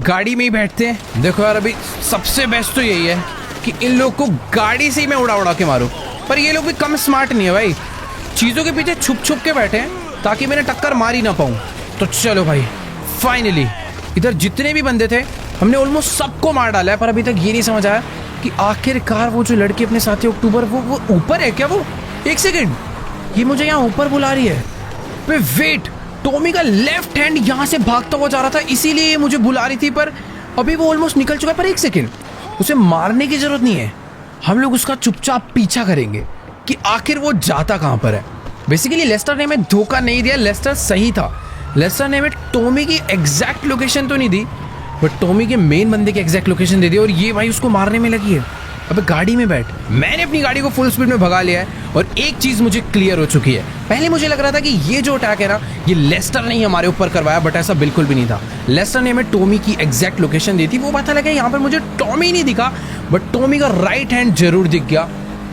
गाड़ी में ही बैठते हैं। देखो यार, अभी सबसे बेस्ट तो यही है कि इन लोग को गाड़ी से ही मैं उड़ा के मारूं। पर ये लोग भी कम स्मार्ट नहीं है भाई, चीज़ों के पीछे छुप के बैठे हैं ताकि मैंने टक्कर मार ही ना पाऊँ। तो चलो भाई, फाइनली इधर जितने भी बंदे थे हमने ऑलमोस्ट सबको मार डाला है। पर अभी तक ये नहीं समझ आया कि आखिरकार वो जो लड़की अपने साथी अक्टूबर वो ऊपर है क्या? वो एक सेकेंड, ये मुझे यहाँ ऊपर बुला रही है। वेट, टॉमी का लेफ्ट हैंड यहाँ से भागता हुआ जा रहा था, इसीलिए ये मुझे बुला रही थी। पर अभी वो ऑलमोस्ट निकल चुका है। पर एक सेकेंड, उसे मारने की जरूरत नहीं है, हम लोग उसका चुपचाप पीछा करेंगे कि आखिर वो जाता कहाँ पर है। बेसिकली लेस्टर ने हमें धोखा नहीं दिया, लेस्टर सही था। लेस्टर ने हमें टॉमी की एग्जैक्ट लोकेशन तो नहीं दी, बट टॉमी के मेन बंदे की एग्जैक्ट लोकेशन दे दी, और ये भाई उसको मारने में लगी है। अबे गाड़ी में बैठ। मैंने अपनी गाड़ी को फुल स्पीड में भगा लिया है, और एक चीज़ मुझे क्लियर हो चुकी है। पहले मुझे लग रहा था कि ये जो अटैक है ना, ये लेस्टर ने ही हमारे ऊपर करवाया, बट ऐसा बिल्कुल भी नहीं था। लेस्टर ने हमें टॉमी की एग्जैक्ट लोकेशन दी थी। वो पता लगा यहाँ पर मुझे टॉमी नहीं दिखा, बट टॉमी का राइट हैंड जरूर दिख गया,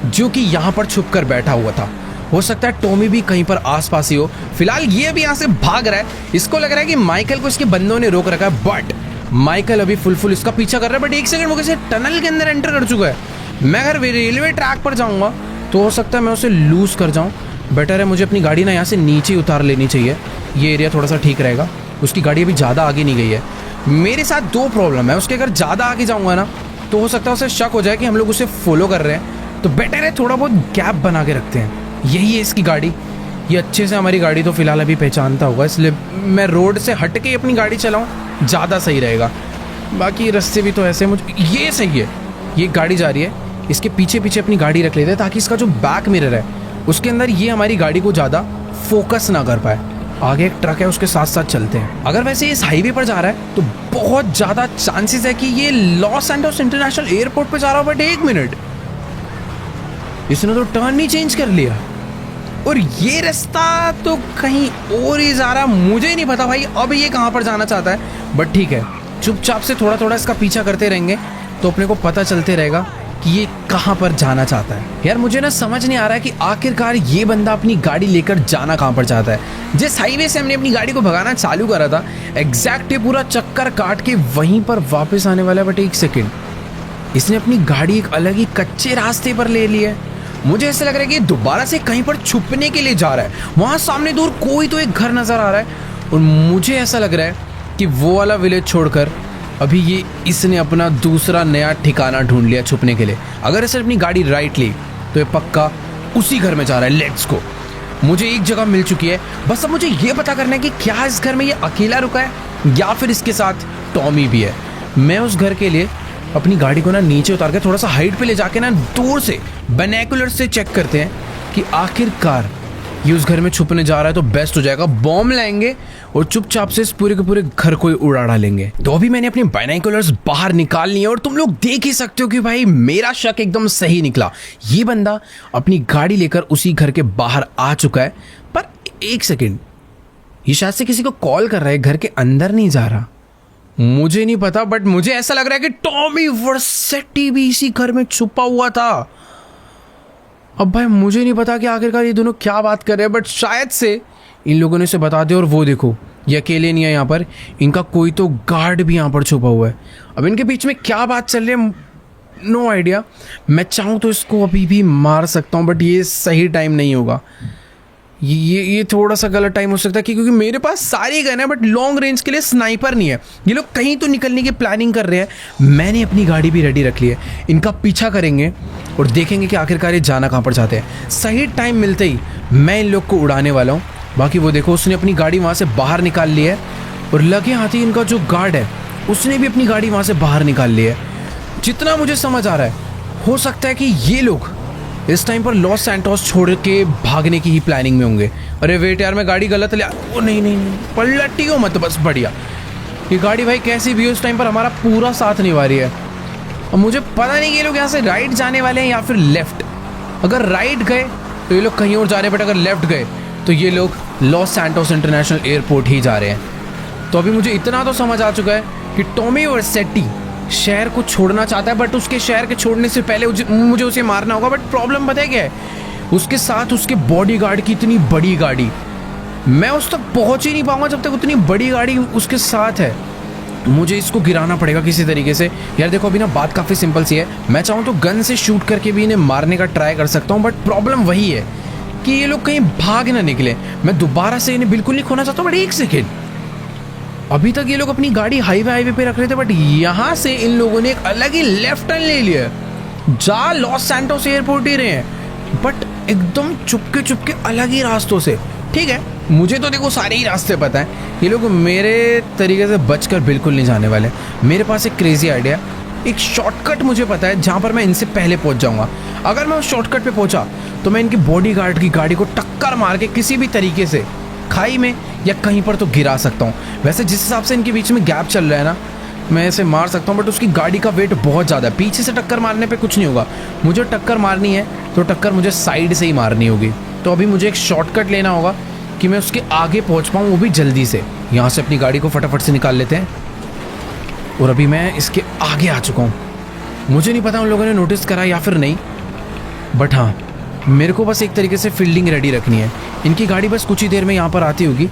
जो कि यहाँ पर छुप कर बैठा हुआ था। हो सकता है टॉमी भी कहीं पर आसपास ही हो। फिलहाल ये भी यहाँ से भाग रहा है, इसको लग रहा है कि माइकल को इसके बंदों ने रोक रखा है, बट माइकल अभी फुल इसका पीछा कर रहा है, बट एक सेकंड वो कैसे टनल के अंदर एंटर कर चुका है। मैं अगर रेलवे ट्रैक पर जाऊंगा तो हो सकता है मैं उसे लूज कर जाऊं। बेटर है मुझे अपनी गाड़ी ना यहाँ से नीचे ही उतार लेनी चाहिए, ये एरिया थोड़ा सा ठीक रहेगा। उसकी गाड़ी अभी ज़्यादा आगे नहीं गई है। मेरे साथ दो प्रॉब्लम है, उसके अगर ज़्यादा आगे जाऊँगा ना तो हो सकता है उसे शक हो जाए कि हम लोग उसे फॉलो कर रहे हैं, तो बेटर है थोड़ा बहुत गैप बना के रखते हैं। यही है इसकी गाड़ी, ये अच्छे से हमारी गाड़ी तो फिलहाल अभी पहचानता होगा, इसलिए मैं रोड से हट के अपनी गाड़ी चलाऊँ ज़्यादा सही रहेगा। बाकी रास्ते भी तो ऐसे मुझे ये सही है। ये गाड़ी जा रही है, इसके पीछे पीछे अपनी गाड़ी रख लेते हैं ताकि इसका जो बैक मिरर है उसके अंदर ये हमारी गाड़ी को ज़्यादा फोकस ना कर पाए। आगे एक ट्रक है, उसके साथ साथ चलते हैं। अगर वैसे इस हाईवे पर जा रहा है तो बहुत ज़्यादा चांसेस है कि ये लॉस एंजल्स इंटरनेशनल एयरपोर्ट पर जा रहा हो। बट एक मिनट, इसने तो टर्न ही चेंज कर लिया और ये रास्ता तो कहीं और ही जा रहा। मुझे नहीं पता भाई अब ये कहाँ पर जाना चाहता है, बट ठीक है, चुपचाप से थोड़ा थोड़ा इसका पीछा करते रहेंगे तो अपने को पता चलते रहेगा कि ये कहाँ पर जाना चाहता है। यार मुझे ना समझ नहीं आ रहा है कि आखिरकार ये बंदा अपनी गाड़ी लेकर जाना कहाँ पर चाहता है। जिस हाईवे से हमने अपनी गाड़ी को भगाना चालू करा था एग्जैक्ट ये पूरा चक्कर काट के वहीं पर वापस आने वाला है। बट एक सेकेंड, इसने अपनी गाड़ी एक अलग ही कच्चे रास्ते पर ले ली है। मुझे ऐसा लग रहा है कि दोबारा से कहीं पर छुपने के लिए जा रहा है। वहाँ सामने दूर कोई तो एक घर नज़र आ रहा है और मुझे ऐसा लग रहा है कि वो वाला विलेज छोड़कर अभी ये इसने अपना दूसरा नया ठिकाना ढूंढ लिया छुपने के लिए। अगर इसने अपनी गाड़ी राइट ली तो ये पक्का उसी घर में जा रहा है। Let's go. मुझे एक जगह मिल चुकी है, बस अब मुझे ये पता करना है कि क्या इस घर में ये अकेला रुका है या फिर इसके साथ टॉमी भी है। मैं उस घर के लिए अपनी गाड़ी को ना नीचे उतार के थोड़ा सा हाइट पे ले जाके ना दूर से बाइनोकुलर से चेक करते हैं कि आखिरकार ये उस घर में छुपने जा रहा है तो बेस्ट हो जाएगा। बॉम्ब लाएंगे और चुपचाप से इस पूरे के पूरे घर को उड़ा डालेंगे। तो अभी मैंने अपनी बाइनोकुलर्स बाहर निकाल ली है और तुम लोग देख ही सकते हो कि भाई मेरा शक एकदम सही निकला। ये बंदा अपनी गाड़ी लेकर उसी घर के बाहर आ चुका है। पर एक सेकेंड, ये शायद से किसी को कॉल कर रहा है, घर के अंदर नहीं जा रहा। मुझे नहीं पता, बट मुझे ऐसा लग रहा है कि टॉमी वर्सेटी भी इसी घर में छुपा हुआ था। अब भाई मुझे नहीं पता कि आखिरकार ये दोनों क्या बात कर रहे हैं, बट शायद से इन लोगों ने इसे बता दिया। और वो देखो, ये अकेले नहीं है यहाँ पर, इनका कोई तो गार्ड भी यहाँ पर छुपा हुआ है। अब इनके बीच में क्या बात चल रही है नो आइडिया। मैं चाहूँ तो इसको अभी भी मार सकता हूँ, बट ये सही टाइम नहीं होगा। ये थोड़ा सा गलत टाइम हो सकता है क्योंकि मेरे पास सारी गन है बट लॉन्ग रेंज के लिए स्नाइपर नहीं है। ये लोग कहीं तो निकलने की प्लानिंग कर रहे हैं। मैंने अपनी गाड़ी भी रेडी रख ली है, इनका पीछा करेंगे और देखेंगे कि आखिरकार ये जाना कहाँ पर चाहते हैं। सही टाइम मिलते ही मैं इन लोग को उड़ाने वाला हूँ। बाकी वो देखो, उसने अपनी गाड़ी वहाँ से बाहर निकाल ली है और लगे हाथी इनका जो गार्ड है उसने भी अपनी गाड़ी वहाँ से बाहर निकाल ली है। जितना मुझे समझ आ रहा है हो सकता है कि ये लोग इस टाइम पर लॉस सैंटोस छोड़ के भागने की ही प्लानिंग में होंगे। अरे वेट यार, मैं गाड़ी गलत ले ओ नहीं पलटी हो मत, बस बढ़िया। ये गाड़ी भाई कैसी भी हो इस टाइम पर हमारा पूरा साथ निभा रही है। और मुझे पता नहीं कि ये लोग यहाँ से राइट जाने वाले हैं या फिर लेफ्ट। अगर राइट गए तो ये लोग कहीं और जा रहे हैं, बट अगर लेफ्ट गए तो ये लोग लॉस सैंटोस इंटरनेशनल एयरपोर्ट ही जा रहे हैं। तो अभी मुझे इतना तो समझ आ चुका है कि टॉमी वर्सेटी शहर को छोड़ना चाहता है, बट उसके शहर के छोड़ने से पहले मुझे उसे मारना होगा। बट प्रॉब्लम पता है क्या है, उसके साथ उसके बॉडीगार्ड की इतनी बड़ी गाड़ी, मैं उस तक पहुंच ही नहीं पाऊंगा जब तक उतनी बड़ी गाड़ी उसके साथ है। मुझे इसको गिराना पड़ेगा किसी तरीके से। यार देखो, अभी ना बात काफ़ी सिंपल सी है। मैं चाहूँ तो गन से शूट करके भी इन्हें मारने का ट्राई कर सकता हूँ, बट प्रॉब्लम वही है कि ये लोग कहीं भाग ना निकले। मैं दोबारा से इन्हें बिल्कुल नहीं खोना चाहता हूँ। बट एक सेकेंड, अभी तक ये लोग अपनी गाड़ी हाईवे पे रख रहे थे, बट यहाँ से इन लोगों ने एक अलग ही लेफ्ट टर्न ले लिया। जा लॉस सैंटोस एयरपोर्ट ही रहे हैं, बट एकदम चुपके अलग ही रास्तों से। ठीक है, मुझे तो देखो सारे ही रास्ते पता है, ये लोग मेरे तरीके से बचकर बिल्कुल नहीं जाने वाले। मेरे पास एक क्रेजी आइडिया, एक शॉर्टकट मुझे पता है जहाँ पर मैं इनसे पहले पहुँच जाऊँगा। अगर मैं उस शॉर्टकट पे पहुँचा तो मैं इनकी बॉडीगार्ड की गाड़ी को टक्कर मार के किसी भी तरीके से खाई में या कहीं पर तो गिरा सकता हूँ। वैसे जिस हिसाब से इनके बीच में गैप चल रहा है ना, मैं इसे मार सकता हूँ, बट उसकी गाड़ी का वेट बहुत ज़्यादा है। पीछे से टक्कर मारने पे कुछ नहीं होगा। मुझे टक्कर मारनी है तो टक्कर मुझे साइड से ही मारनी होगी। तो अभी मुझे एक शॉर्टकट लेना होगा कि मैं उसके आगे पहुँच पाऊँ, वो भी जल्दी से। यहाँ से अपनी गाड़ी को फटाफट से निकाल लेते हैं और अभी मैं इसके आगे आ चुका हूँ। मुझे नहीं पता उन लोगों ने नोटिस करा या फिर नहीं, बट हाँ, मेरे को बस एक तरीके से फील्डिंग रेडी रखनी है। इनकी गाड़ी बस कुछ ही देर में यहाँ पर आती होगी,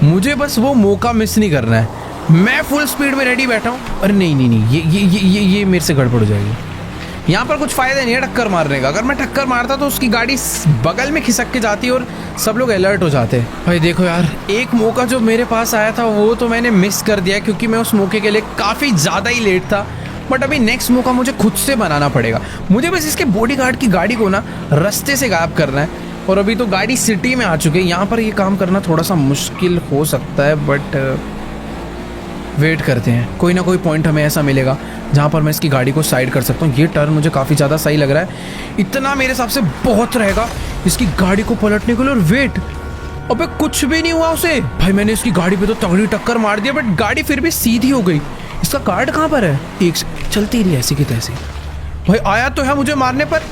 मुझे बस वो मौका मिस नहीं करना है। मैं फुल स्पीड में रेडी बैठा हूँ। अरे नहीं नहीं नहीं, ये मेरे से गड़बड़ हो जाएगी। यहाँ पर कुछ फायदा नहीं है टक्कर मारने का। अगर मैं टक्कर मारता तो उसकी गाड़ी बगल में खिसक के जाती और सब लोग अलर्ट हो जाते। भाई देखो यार, एक मौका जो मेरे पास आया था वो तो मैंने मिस कर दिया, क्योंकि मैं उस मौके के लिए काफ़ी ज़्यादा ही लेट था। बट अभी नेक्स्ट मौका मुझे खुद से बनाना पड़ेगा। मुझे बस इसके बॉडीगार्ड की गाड़ी को ना रास्ते से गायब करना है। और अभी तो गाड़ी सिटी में आ चुकी है, यहाँ पर ये काम करना थोड़ा सा मुश्किल हो सकता है। बट वेट करते हैं, कोई ना कोई पॉइंट हमें ऐसा मिलेगा जहाँ पर मैं इसकी गाड़ी को साइड कर सकता हूँ। ये टर्न मुझे काफ़ी ज़्यादा सही लग रहा है, इतना मेरे हिसाब से बहुत रहेगा इसकी गाड़ी को पलटने के लिए। और वेट, अबे कुछ भी नहीं हुआ उसे। भाई मैंने इसकी गाड़ी पे तो तगड़ी टक्कर मार दिया, बट गाड़ी फिर भी सीधी हो गई। इसका कार्ड कहाँ पर है? एक चलती रही ऐसी की तैसी। भाई आया तो है मुझे मारने पर,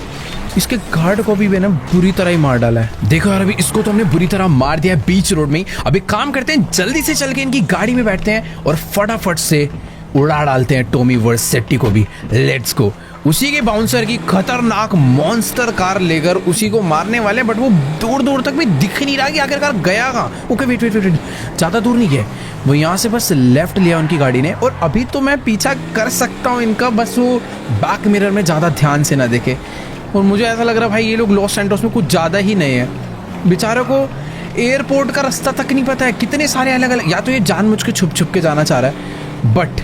इसके गार्ड को भी मैंने बुरी तरह ही मार डाला है। देखो यार, अभी इसको तो हमने बुरी तरह मार दिया है बीच रोड में ही। अभी काम करते हैं, जल्दी से चल के इनकी गाड़ी में बैठते हैं और फटाफट से उड़ा डालते हैं टॉमी वर्सेटी को भी। Let's go. उसी के बाउंसर की खतरनाक मॉन्स्टर कार लेकर उसी को मारने वाले, बट वो दूर दूर तक भी दिख नहीं रहा कि आखिरकार गया कहाँ। ओके वेट वेट वेट, ज़्यादा दूर नहीं गया वो, यहाँ से बस लेफ्ट लिया उनकी गाड़ी ने। और अभी तो मैं पीछा कर सकता हूँ इनका, बस वो बैक मिरर में ज़्यादा ध्यान से ना देखे। और मुझे ऐसा लग रहा है भाई ये लोग लॉस सैंटोस में कुछ ज़्यादा ही नए हैं। बेचारों को एयरपोर्ट का रास्ता तक नहीं पता है। कितने सारे अलग अलग, या तो ये जानबूझ के छुप छुप के जाना चाह रहा है। बट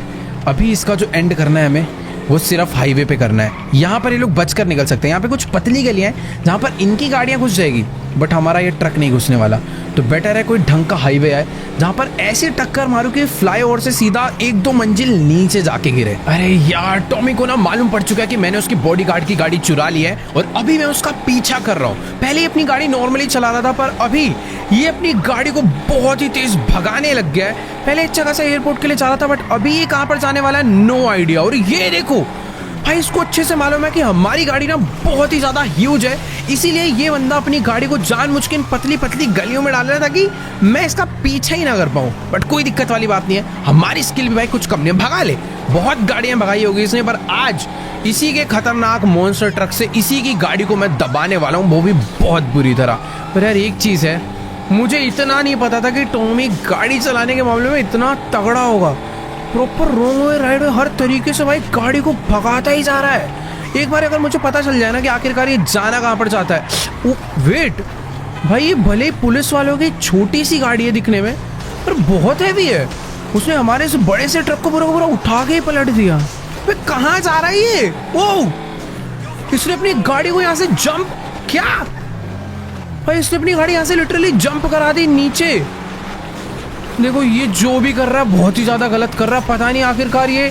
अभी इसका जो एंड करना है हमें, वो सिर्फ हाईवे पे करना है। यहाँ पर ये लोग बचकर निकल सकते हैं। यहाँ पे कुछ पतली गलियाँ हैं जहाँ पर इनकी गाड़ियाँ घुस जाएगी, बट हमारा ये ट्रक नहीं घुसने वाला। तो बेटर है कोई ढंग का हाईवे आए जहाँ पर ऐसी टक्कर मारूं कि फ्लाईओवर से सीधा 1-2 मंजिल नीचे जाके गिरे। अरे यार, टॉमी को ना मालूम पड़ चुका है कि मैंने उसकी बॉडीगार्ड की गाड़ी चुरा ली है और अभी मैं उसका पीछा कर रहा हूँ। पहले ही अपनी गाड़ी नॉर्मली चला रहा था, पर अभी ये अपनी गाड़ी को बहुत ही तेज भगाने लग गया है। पहले अच्छा खासा एयरपोर्ट के लिए चला था, बट अभी ये कहाँ पर जाने वाला है नो आइडिया। और ये देखो भाई, इसको अच्छे से मालूम है कि हमारी गाड़ी ना बहुत ही ज़्यादा ह्यूज है, इसीलिए ये बंदा अपनी गाड़ी को जानबूझ के इन पतली पतली गलियों में डाल रहा था ताकि मैं इसका पीछा ही ना कर पाऊँ। बट कोई दिक्कत वाली बात नहीं है, हमारी स्किल भी भाई कुछ कम नहीं है, भगा ले। बहुत गाड़ियाँ भगाई होगी इसने, पर आज इसी के खतरनाक मॉन्स्टर ट्रक से इसी की गाड़ी को मैं दबाने वाला हूँ, वो भी बहुत बुरी तरह। पर यार एक चीज़ है, मुझे इतना नहीं पता था कि टॉमी गाड़ी चलाने के मामले में इतना तगड़ा होगा। प्रॉपर रोंग वे राइट वे हर तरीके से भाई गाड़ी को भगाता ही जा रहा है। एक बार अगर मुझे पता चल जाए ना कि आखिरकार ये जाना कहाँ पर चाहता है। वेट भाई, ये भले पुलिस वालों की छोटी सी गाड़ी है दिखने में, पर बहुत हैवी है। उसने हमारे इस बड़े से ट्रक को पूरा पूरा उठा के ही पलट दिया। भाई कहाँ जा रहा है ये? ओ, इसने अपनी गाड़ी को यहाँ से जंप, क्या भाई, इसने अपनी गाड़ी यहाँ से लिटरली जंप करा दी नीचे। देखो ये जो भी कर रहा है बहुत ही ज़्यादा गलत कर रहा है। पता नहीं आखिरकार ये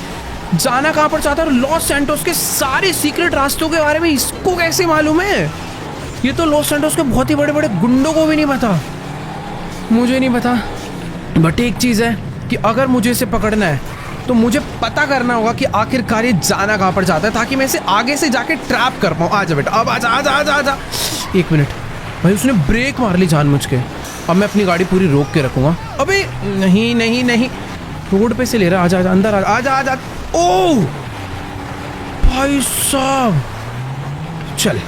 जाना कहाँ पर चाहता है, और लॉस सैंटोस के सारे सीक्रेट रास्तों के बारे में इसको कैसे मालूम है? ये तो लॉस सैंटोस के बहुत ही बड़े बड़े गुंडों को भी नहीं पता, मुझे नहीं पता। बट एक चीज़ है कि अगर मुझे इसे पकड़ना है तो मुझे पता करना होगा कि आखिरकार ये जाना कहाँ पर चाहता है, ताकि मैं इसे आगे से जाके ट्रैप कर पाऊँ। आजा बेटा, अब आजा आजा आजा आजा। एक मिनट भाई, उसने ब्रेक मार ली जानबूझ के। अब मैं अपनी गाड़ी पूरी रोक के रखूंगा। अबे नहीं नहीं नहीं, रोड पे से ले रहा। आजा आजा अंदर, आजा आजा आजा। ओ भाई साहब, चल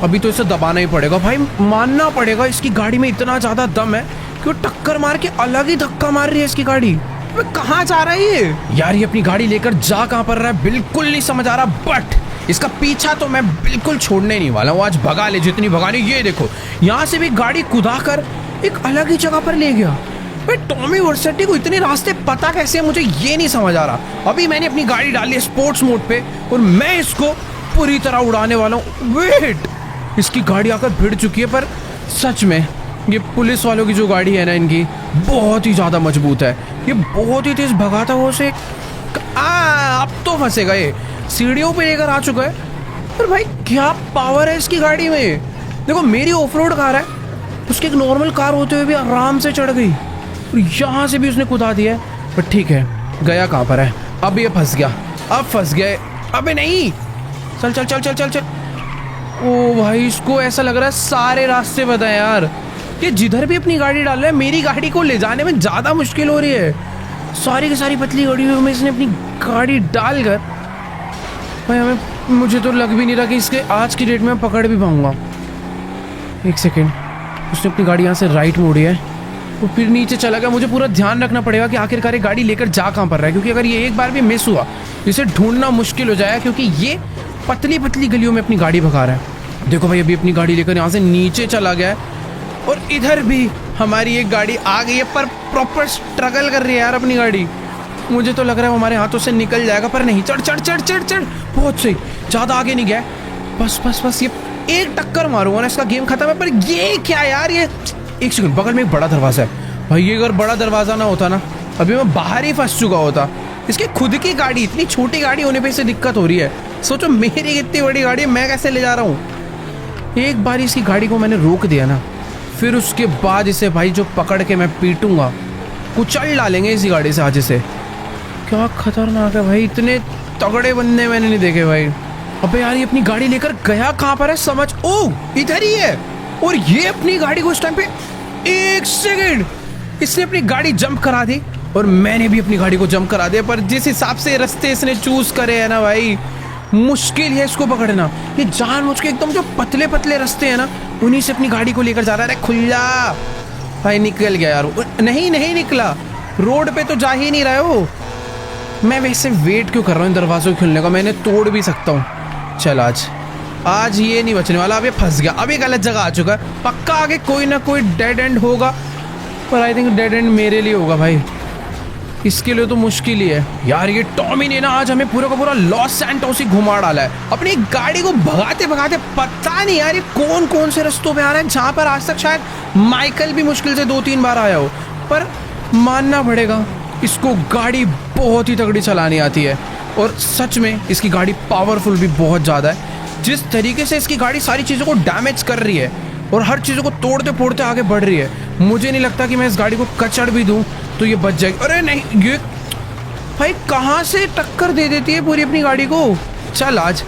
अभी तो इसे दबाना ही पड़ेगा भाई, मानना पड़ेगा इसकी गाड़ी में इतना ज्यादा दम है कि वो टक्कर मार के अलग ही धक्का मार रही है इसकी गाड़ी। अबे कहाँ जा रहा है ये यार? ये अपनी गाड़ी लेकर जा कहाँ पर रहा है बिल्कुल नहीं समझ आ रहा। बट इसका पीछा तो मैं बिल्कुल छोड़ने नहीं वाला हूँ। आज भगा ले जितनी भगानी। ये देखो यहाँ से भी गाड़ी कुदा कर एक अलग ही जगह पर ले गया। भाई टॉमी वर्सेटी को इतने रास्ते पता कैसे है, मुझे ये नहीं समझ आ रहा। अभी मैंने अपनी गाड़ी डाली है स्पोर्ट्स मोड पे और मैं इसको पूरी तरह उड़ाने वाला हूँ। वेट, इसकी गाड़ी आकर भिड़ चुकी है, पर सच में ये पुलिस वालों की जो गाड़ी है ना, इनकी बहुत ही ज़्यादा मजबूत है। ये बहुत ही तेज भगाता हुआ उसे अब तो फंसेगा। ये सीढ़ियों पे लेकर आ चुका है। पर भाई क्या पावर है इसकी गाड़ी में। देखो मेरी ऑफ रोड कार है, उसकी एक नॉर्मल कार होते हुए भी आराम से चढ़ गई, और यहाँ से भी उसने कुदा दिया। पर ठीक है, गया कहाँ पर है? अब ये फंस गया, अब फंस गए। अबे नहीं, चल चल चल चल चल चल। ओ भाई, इसको ऐसा लग रहा है सारे रास्ते पता है यार। ये जिधर भी अपनी गाड़ी डाल रहा है, मेरी गाड़ी को ले जाने में ज़्यादा मुश्किल हो रही है। सारी की सारी पतली गाड़ियों में इसने अपनी गाड़ी डालकर भाई मुझे तो लग भी नहीं रहा कि इसके आज की डेट में पकड़ भी पाऊंगा। एक सेकेंड, उसने अपनी गाड़ी यहाँ से राइट मोड़ी है वो फिर नीचे चला गया। मुझे पूरा ध्यान रखना पड़ेगा कि आखिरकार ये गाड़ी लेकर जा कहाँ पर रहा है, क्योंकि अगर ये एक बार भी मिस हुआ इसे ढूंढना मुश्किल हो जाएगा, क्योंकि ये पतली पतली गलियों में अपनी गाड़ी भगा रहा है। देखो भाई अभी अपनी गाड़ी लेकर यहाँ से नीचे चला गया है और इधर भी हमारी एक गाड़ी आ गई है, पर प्रॉपर स्ट्रगल कर रही है यार अपनी गाड़ी। मुझे तो लग रहा है हमारे हाथों से निकल जाएगा, पर नहीं। चढ़ चढ़ चढ़ चढ़ चढ़, बहुत सही, ज़्यादा आगे नहीं गया। बस बस बस, ये एक टक्कर मारूंगा ना इसका गेम खत्म है। पर ये क्या यार, ये एक सेकंड, बगल में एक बड़ा दरवाजा है भाई। ये अगर बड़ा दरवाजा ना होता ना, अभी मैं बाहर ही फंस चुका होता। इसकी खुद की गाड़ी, इतनी छोटी गाड़ी होने पे इसे दिक्कत हो रही है। सोचो मेरी इतनी बड़ी गाड़ी है, मैं कैसे ले जा रहा हूँ। एक बार इसकी गाड़ी को मैंने रोक दिया ना, फिर उसके बाद इसे भाई जो पकड़ के मैं पीटूंगा, कुचल डालेंगे इसी गाड़ी से आज इसे। क्या खतरनाक है भाई, इतने तगड़े बंदे मैंने नहीं देखे भाई। अबे यार ये अपनी गाड़ी लेकर गया कहाँ पर है, समझ, ओ इधर ही है। और ये अपनी गाड़ी को इस टाइम पे, एक सेकेंड, इसने अपनी गाड़ी जंप करा दी और मैंने भी अपनी गाड़ी को जंप करा दिया। पर जिस हिसाब से रास्ते इसने चूज करे है ना भाई, मुश्किल है इसको पकड़ना। ये जानबूझ के एकदम जो पतले पतले रास्ते हैं ना, उन्हीं से अपनी गाड़ी को लेकर जा रहा है। अरे खुल जा भाई, निकल गया यार। नहीं नहीं निकला, रोड पे तो जा ही नहीं रहे हो। मैं वैसे वेट क्यों कर रहा हूँ इन दरवाजों को खुलने का, मैंने तोड़ भी सकता हूँ। चल आज ये नहीं बचने वाला। अब ये फंस गया, अब ये गलत जगह आ चुका है। पक्का आगे कोई ना कोई डेड एंड होगा, पर आई थिंक डेड एंड मेरे लिए होगा भाई, इसके लिए तो मुश्किल ही है यार। ये टॉमी ने ना आज हमें पूरा का पूरा लॉस सैंटोस ही घुमा डाला है। अपनी गाड़ी को भगाते भगाते पता नहीं यार ये कौन कौन से रास्तों पे आ रहा है, जहाँ पर आज तक शायद माइकल भी मुश्किल से 2-3 बार आया हो। पर मानना पड़ेगा इसको गाड़ी बहुत ही तगड़ी चलानी आती है, और सच में इसकी गाड़ी पावरफुल भी बहुत ज़्यादा है। जिस तरीके से इसकी गाड़ी सारी चीज़ों को डैमेज कर रही है और हर चीज़ों को तोड़ते फोड़ते आगे बढ़ रही है, मुझे नहीं लगता कि मैं इस गाड़ी को कचड़ भी दूं तो ये बच जाएगी। अरे नहीं, ये भाई कहाँ से टक्कर दे देती है पूरी अपनी गाड़ी को। चल आज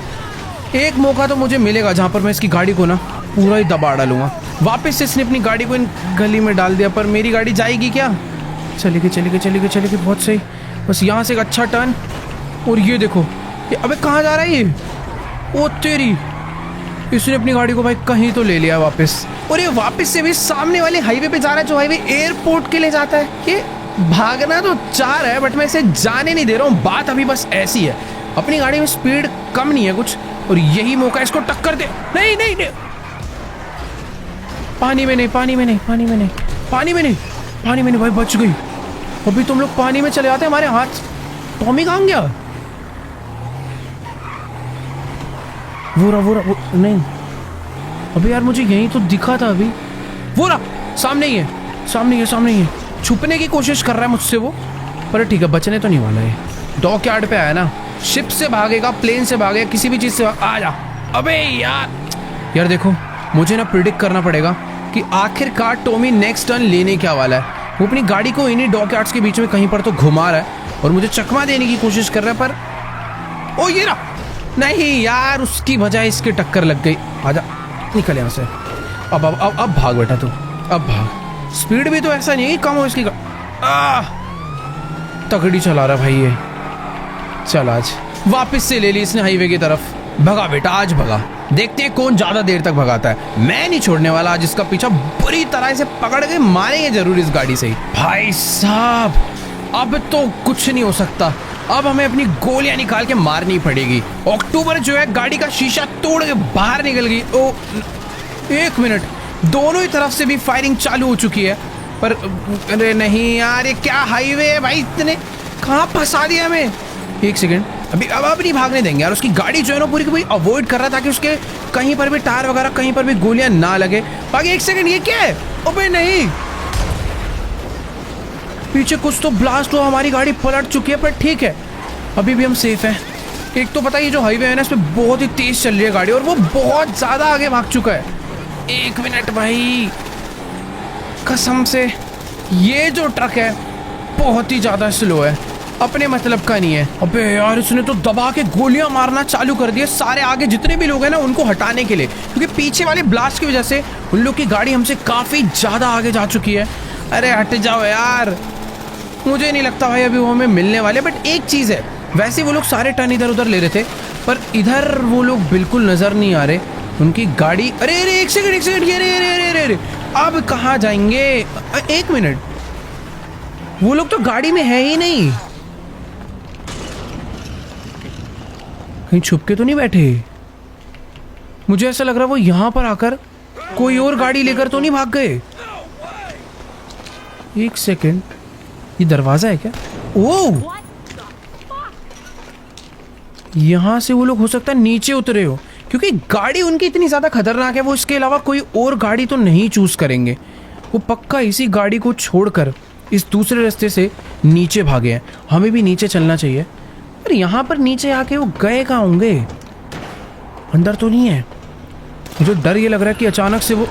एक मौका तो मुझे मिलेगा जहाँ पर मैं इसकी गाड़ी को ना पूरा ही दबा डालूंगा। वापस से इसने अपनी गाड़ी को इन गली में डाल दिया, पर मेरी गाड़ी जाएगी क्या? चलेगी चलेगी चलेगी चलेगी, बहुत सही। बस यहाँ से एक अच्छा टर्न, और ये देखो ये, अबे कहाँ जा रहा है ये? ओ तेरी, इसने अपनी गाड़ी को भाई कहीं तो ले लिया वापस, और ये वापस से भी सामने वाले हाईवे पे जा रहा है, जो हाईवे एयरपोर्ट के लिए जाता है। ये भागना तो चाह रहा है, बट मैं इसे जाने नहीं दे रहा हूँ। बात अभी बस ऐसी है, अपनी गाड़ी में स्पीड कम नहीं है कुछ, और यही मौका इसको टक्कर दे। नहीं नहीं नहीं, पानी में नहीं, पानी में नहीं, पानी में नहीं, पानी में नहीं, पानी में नहीं भाई, बच गई। अभी तुम लोग पानी में चले जाते, हमारे हाथ। टॉमी कहाँ गया? वो रहा, नहीं अबे यार मुझे यहीं तो दिखा था अभी। वो रहा, सामने ही है, सामने ही है, सामने ही है। छुपने की कोशिश कर रहा है मुझसे वो, पर ठीक है, बचने तो नहीं वाला है। डॉक यार्ड पे आया ना, शिप से भागेगा, प्लेन से भागेगा, किसी भी चीज़ से आ जा। अबे यार देखो, मुझे ना प्रिडिक्ट करना पड़ेगा कि आखिरकार टॉमी नेक्स्ट टर्न लेने क्या वाला है। वो अपनी गाड़ी को इन्हीं डॉक यार्ड्स के बीच में कहीं पर तो घुमा रहा है और मुझे चकमा देने की कोशिश कर रहा है, पर ओ ये रहा, नहीं यार उसकी बजाय इसके टक्कर लग गई। आजा निकल यहाँ से। अब भाग बेटा तू, अब भाग। स्पीड भी तो ऐसा नहीं है कम हो इसकी। तगड़ी चला रहा भाई ये। चल आज वापस से ले ली इसने हाईवे की तरफ। भगा बेटा, आज भगा। देखते हैं कौन ज्यादा देर तक भगाता है। मैं नहीं छोड़ने वाला आज इसका पीछा, बुरी तरह से पकड़ के मारेंगे जरूर इस गाड़ी से ही। भाई साहब अब तो कुछ नहीं हो सकता, अब हमें अपनी गोलियां निकाल के मारनी पड़ेगी। अक्टूबर जो है गाड़ी का शीशा तोड़ के बाहर निकल गई। ओ एक मिनट, दोनों ही तरफ से भी फायरिंग चालू हो चुकी है, पर अरे नहीं यार, ये क्या हाईवे है भाई, इतने कहाँ फंसा दिया हमें। एक सेकेंड, अब नहीं भागने देंगे यार। उसकी गाड़ी जो है ना पूरी की पूरी अवॉइड कर रहा था कि उसके कहीं पर भी टायर वगैरह कहीं पर भी गोलियां ना लगे। बाकी एक सेकेंड, ये क्या है? अबे नहीं, पीछे कुछ तो ब्लास्ट हुआ, हमारी गाड़ी पलट चुकी है, पर ठीक है अभी भी हम सेफ हैं। एक तो पता है ये जो हाईवे है ना, इस पे बहुत ही तेज चल रही है गाड़ी, और वो बहुत ज्यादा आगे भाग चुका है। एक मिनट भाई, कसम से ये जो ट्रक है बहुत ही ज्यादा स्लो है, अपने मतलब का नहीं है। अबे यार इसने तो दबा के गोलियां मारना चालू कर दिया सारे आगे जितने भी लोग हैं ना उनको हटाने के लिए, क्योंकि पीछे वाले ब्लास्ट की वजह से उन लोग की गाड़ी हमसे काफी ज्यादा आगे जा चुकी है। अरे हट जाओ यार, मुझे नहीं लगता भाई अभी वो हमें मिलने वाले। बट एक चीज़ है, वैसे वो लोग सारे टर्न इधर उधर ले रहे थे, पर इधर वो लोग बिल्कुल नज़र नहीं आ रहे। उनकी गाड़ी, अरे अरे एक सेकंड, ये रे अब कहाँ जाएंगे? एक मिनट, वो लोग तो गाड़ी में है ही नहीं, कहीं छुप के तो नहीं बैठे? मुझे ऐसा लग रहा है वो यहां पर आकर कोई और गाड़ी लेकर तो नहीं भाग गए। एक सेकेंड, ये दरवाजा है क्या? ओह, यहां से वो लोग हो सकता है नीचे उतरे हो, क्योंकि गाड़ी उनकी इतनी ज्यादा खतरनाक है, वो इसके अलावा कोई और गाड़ी तो नहीं चूज करेंगे। वो पक्का इसी गाड़ी को छोड़कर इस दूसरे रास्ते से नीचे भागे हैं। हमें भी नीचे चलना चाहिए। पर यहाँ पर नीचे आके वो गए कहाँ होंगे? अंदर तो नहीं है। मुझे डर ये लग रहा है कि अचानक से वो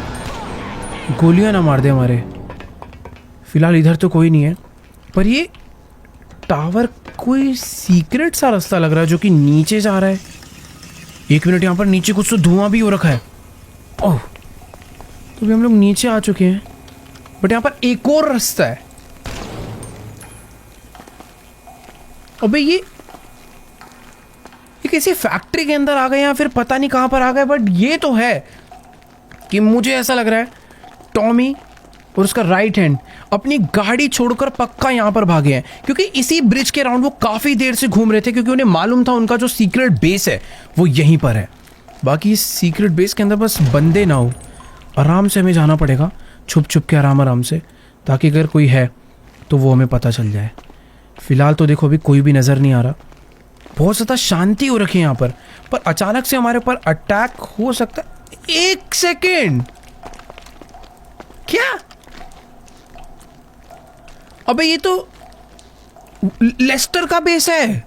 गोलियां ना मार दे हमारे। फिलहाल इधर तो कोई नहीं है, पर ये टावर कोई सीक्रेट सा रास्ता लग रहा है जो कि नीचे जा रहा है। एक मिनट, यहाँ पर नीचे कुछ तो धुआं भी हो रखा है। ओह, तो भी हम लोग नीचे आ चुके हैं, बट यहाँ पर एक और रास्ता है। अबे ये किसी फैक्ट्री के अंदर आ गए या फिर पता नहीं कहां पर आ गए, बट ये तो है कि मुझे ऐसा लग रहा है टॉमी और उसका राइट हैंड अपनी गाड़ी छोड़कर पक्का यहां पर भागे हैं, क्योंकि इसी ब्रिज के अराउंड वो काफी देर से घूम रहे थे, क्योंकि उन्हें मालूम था उनका जो सीक्रेट बेस है वो यहीं पर है। बाकी इस सीक्रेट बेस के अंदर बस बंदे ना हो, आराम से हमें जाना पड़ेगा, छुप छुप के आराम से, ताकि अगर कोई है तो वो हमें पता चल जाए। फिलहाल तो देखो अभी कोई भी नजर नहीं आ रहा, बहुत ज़्यादा शांति हो रखी है यहाँ पर अचानक से हमारे ऊपर अटैक हो सकता है। एक सेकेंड, क्या? अबे ये तो लेस्टर का बेस है।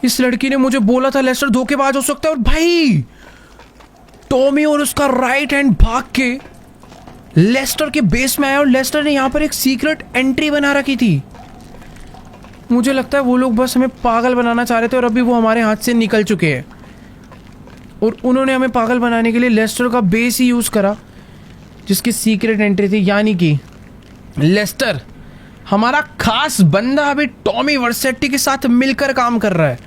इस लड़की ने मुझे बोला था लेस्टर धोखेबाज हो सकता है, और भाई टॉमी और उसका राइट हैंड भाग के लेस्टर के बेस में आया, और लेस्टर ने यहाँ पर एक सीक्रेट एंट्री बना रखी थी। मुझे लगता है वो लोग बस हमें पागल बनाना चाह रहे थे, और अभी वो हमारे हाथ से निकल चुके हैं, और उन्होंने हमें पागल बनाने के लिए लेस्टर का बेस ही यूज़ करा, जिसकी सीक्रेट एंट्री थी। यानी कि लेस्टर, हमारा खास बंदा, अभी टॉमी वर्सेटी के साथ मिलकर काम कर रहा है।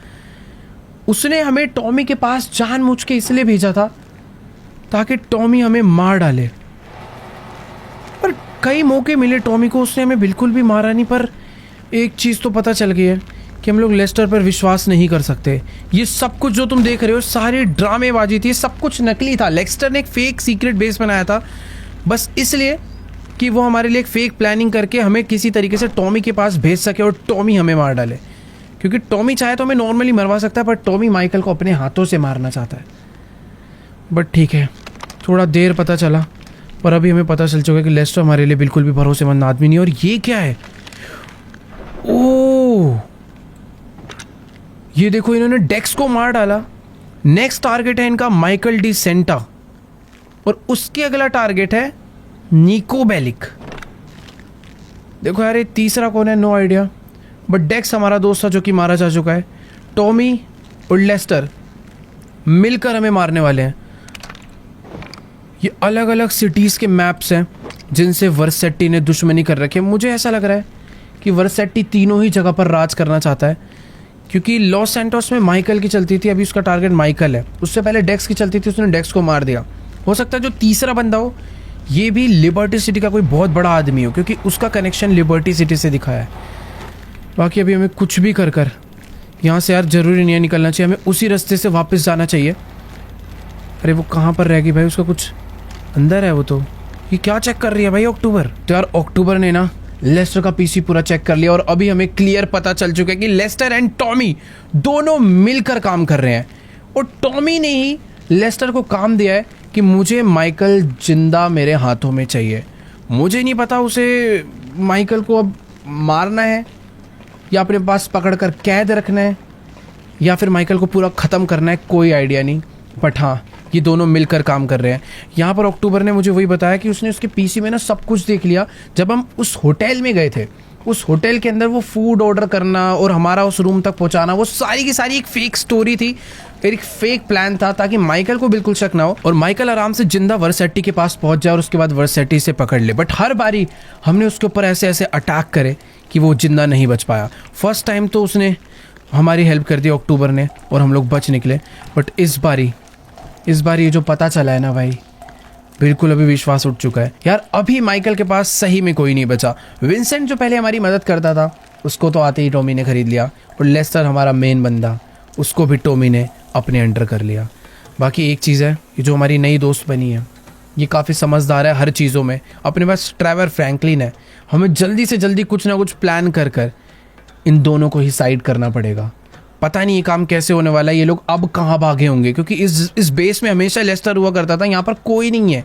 उसने हमें टॉमी के पास जानबूझ के इसलिए भेजा था ताकि टॉमी हमें मार डाले, पर कई मौके मिले टॉमी को, उसने हमें बिल्कुल भी मारा नहीं। पर एक चीज़ तो पता चल गई है कि हम लोग लेस्टर पर विश्वास नहीं कर सकते। ये सब कुछ जो तुम देख रहे हो सारी ड्रामेबाजी थी, सब कुछ नकली था। लेस्टर ने एक फेक सीक्रेट बेस बनाया था बस इसलिए कि वो हमारे लिए एक फेक प्लानिंग करके हमें किसी तरीके से टॉमी के पास भेज सके और टॉमी हमें मार डाले, क्योंकि टॉमी चाहे तो हमें नॉर्मली मरवा सकता है, पर टॉमी माइकल को अपने हाथों से मारना चाहता है। बट ठीक है, थोड़ा देर पता चला, पर अभी हमें पता चल चुका है कि लेस्टर हमारे लिए बिल्कुल भी भरोसेमंद आदमी नहीं। और ये क्या है? ओह, ये देखो, इन्होंने डेक्स को मार डाला। नेक्स्ट टारगेट है इनका माइकल डी सेंटा, और उसके अगला टारगेट है निको बेलिक। देखो यार, ये तीसरा कौन है? नो आइडिया, बट डेक्स हमारा दोस्त था जो कि मारा जा चुका है। टॉमी और लेस्टर मिलकर हमें मारने वाले हैं। ये अलग अलग सिटीज़ के मैप्स हैं जिनसे वर्सेटी ने दुश्मनी कर रखी है। मुझे ऐसा लग रहा है कि वर्सेटी तीनों ही जगह पर राज करना चाहता है, क्योंकि लॉस सैंटोस में माइकल की चलती थी, अभी उसका टारगेट माइकल है। उससे पहले डेक्स की चलती थी, उसने डेक्स को मार दिया। हो सकता है जो तीसरा बंदा हो ये भी लिबर्टी सिटी का कोई बहुत बड़ा आदमी हो, क्योंकि उसका कनेक्शन लिबर्टी सिटी से दिखाया है। बाकी अभी हमें कुछ भी कर कर यहाँ से यार ज़रूरी नहीं है निकलना चाहिए, हमें उसी रास्ते से वापस जाना चाहिए। अरे वो कहाँ पर रहेगी भाई? उसका कुछ अंदर है वो तो। ये क्या चेक कर रही है भाई अक्टूबर? तो यार अक्टूबर ने ना लेस्टर का पीसी पूरा चेक कर लिया, और अभी हमें क्लियर पता चल चुका है कि लेस्टर एंड टॉमी दोनों मिलकर काम कर रहे हैं, और टॉमी ने ही लेस्टर को काम दिया है कि मुझे माइकल जिंदा मेरे हाथों में चाहिए। मुझे नहीं पता उसे माइकल को अब मारना है या अपने पास पकड़कर कैद रखना है या फिर माइकल को पूरा ख़त्म करना है, कोई आइडिया नहीं। बट हाँ, ये दोनों मिलकर काम कर रहे हैं। यहाँ पर अक्टूबर ने मुझे वही बताया कि उसने उसके पीसी में ना सब कुछ देख लिया। जब हम उस होटल में गए थे, उस होटल के अंदर वो फूड ऑर्डर करना और हमारा उस रूम तक पहुँचाना, वो सारी की सारी एक फेक स्टोरी थी, एक फेक प्लान था, ताकि माइकल को बिल्कुल शक ना हो और माइकल आराम से जिंदा वर्सेटी के पास पहुँच जाए और उसके बाद वर्सेटी से पकड़ ले। बट हर बारी हमने उसके ऊपर ऐसे ऐसे अटैक करे कि वो जिंदा नहीं बच पाया। फर्स्ट टाइम तो उसने हमारी हेल्प कर दी अक्टूबर ने, और हम लोग बच निकले। बट इस बारी ये जो पता चला है ना भाई, बिल्कुल अभी विश्वास उठ चुका है यार। अभी माइकल के पास सही में कोई नहीं बचा। विंसेंट जो पहले हमारी मदद करता था उसको तो आते ही टॉमी ने खरीद लिया, और लेस्टर हमारा मेन बंदा, उसको भी टॉमी ने अपने अंडर कर लिया। बाकी एक चीज़ है, ये जो हमारी नई दोस्त बनी है ये काफ़ी समझदार है हर चीज़ों में। अपने पास ट्रेवर फ्रैंकलिन है, हमें जल्दी से जल्दी कुछ ना कुछ प्लान कर कर इन दोनों को ही साइड करना पड़ेगा। पता नहीं ये काम कैसे होने वाला है, ये लोग अब कहाँ भागे होंगे, क्योंकि इस बेस में हमेशा लेस्टर हुआ करता था, यहाँ पर कोई नहीं है,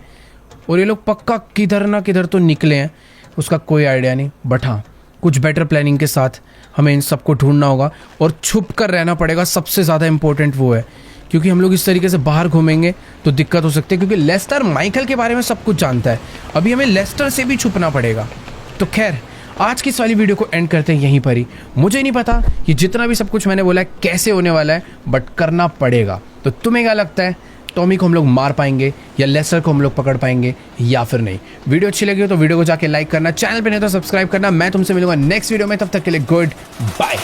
और ये लोग पक्का किधर ना किधर तो निकले हैं, उसका कोई आइडिया नहीं। बट हाँ, कुछ बेटर प्लानिंग के साथ हमें इन सबको ढूंढना होगा और छुप कर रहना पड़ेगा। सबसे ज़्यादा इंपॉर्टेंट वो है, क्योंकि हम लोग इस तरीके से बाहर घूमेंगे तो दिक्कत हो सकती है, क्योंकि लेस्टर माइकल के बारे में सब कुछ जानता है। अभी हमें लेस्टर से भी छुपना पड़ेगा। तो खैर, आज की इस वाली वीडियो को एंड करते हैं यहीं पर ही। मुझे नहीं पता कि जितना भी सब कुछ मैंने बोला है कैसे होने वाला है, बट करना पड़ेगा। तो तुम्हें क्या लगता है, टॉमी को हम लोग मार पाएंगे या लेस्टर को हम लोग पकड़ पाएंगे या फिर नहीं? वीडियो अच्छी लगी हो तो वीडियो को जाके लाइक करना, चैनल पे नहीं तो सब्सक्राइब करना। मैं तुमसे मिलूंगा नेक्स्ट वीडियो में, तब तक के लिए गुड बाय।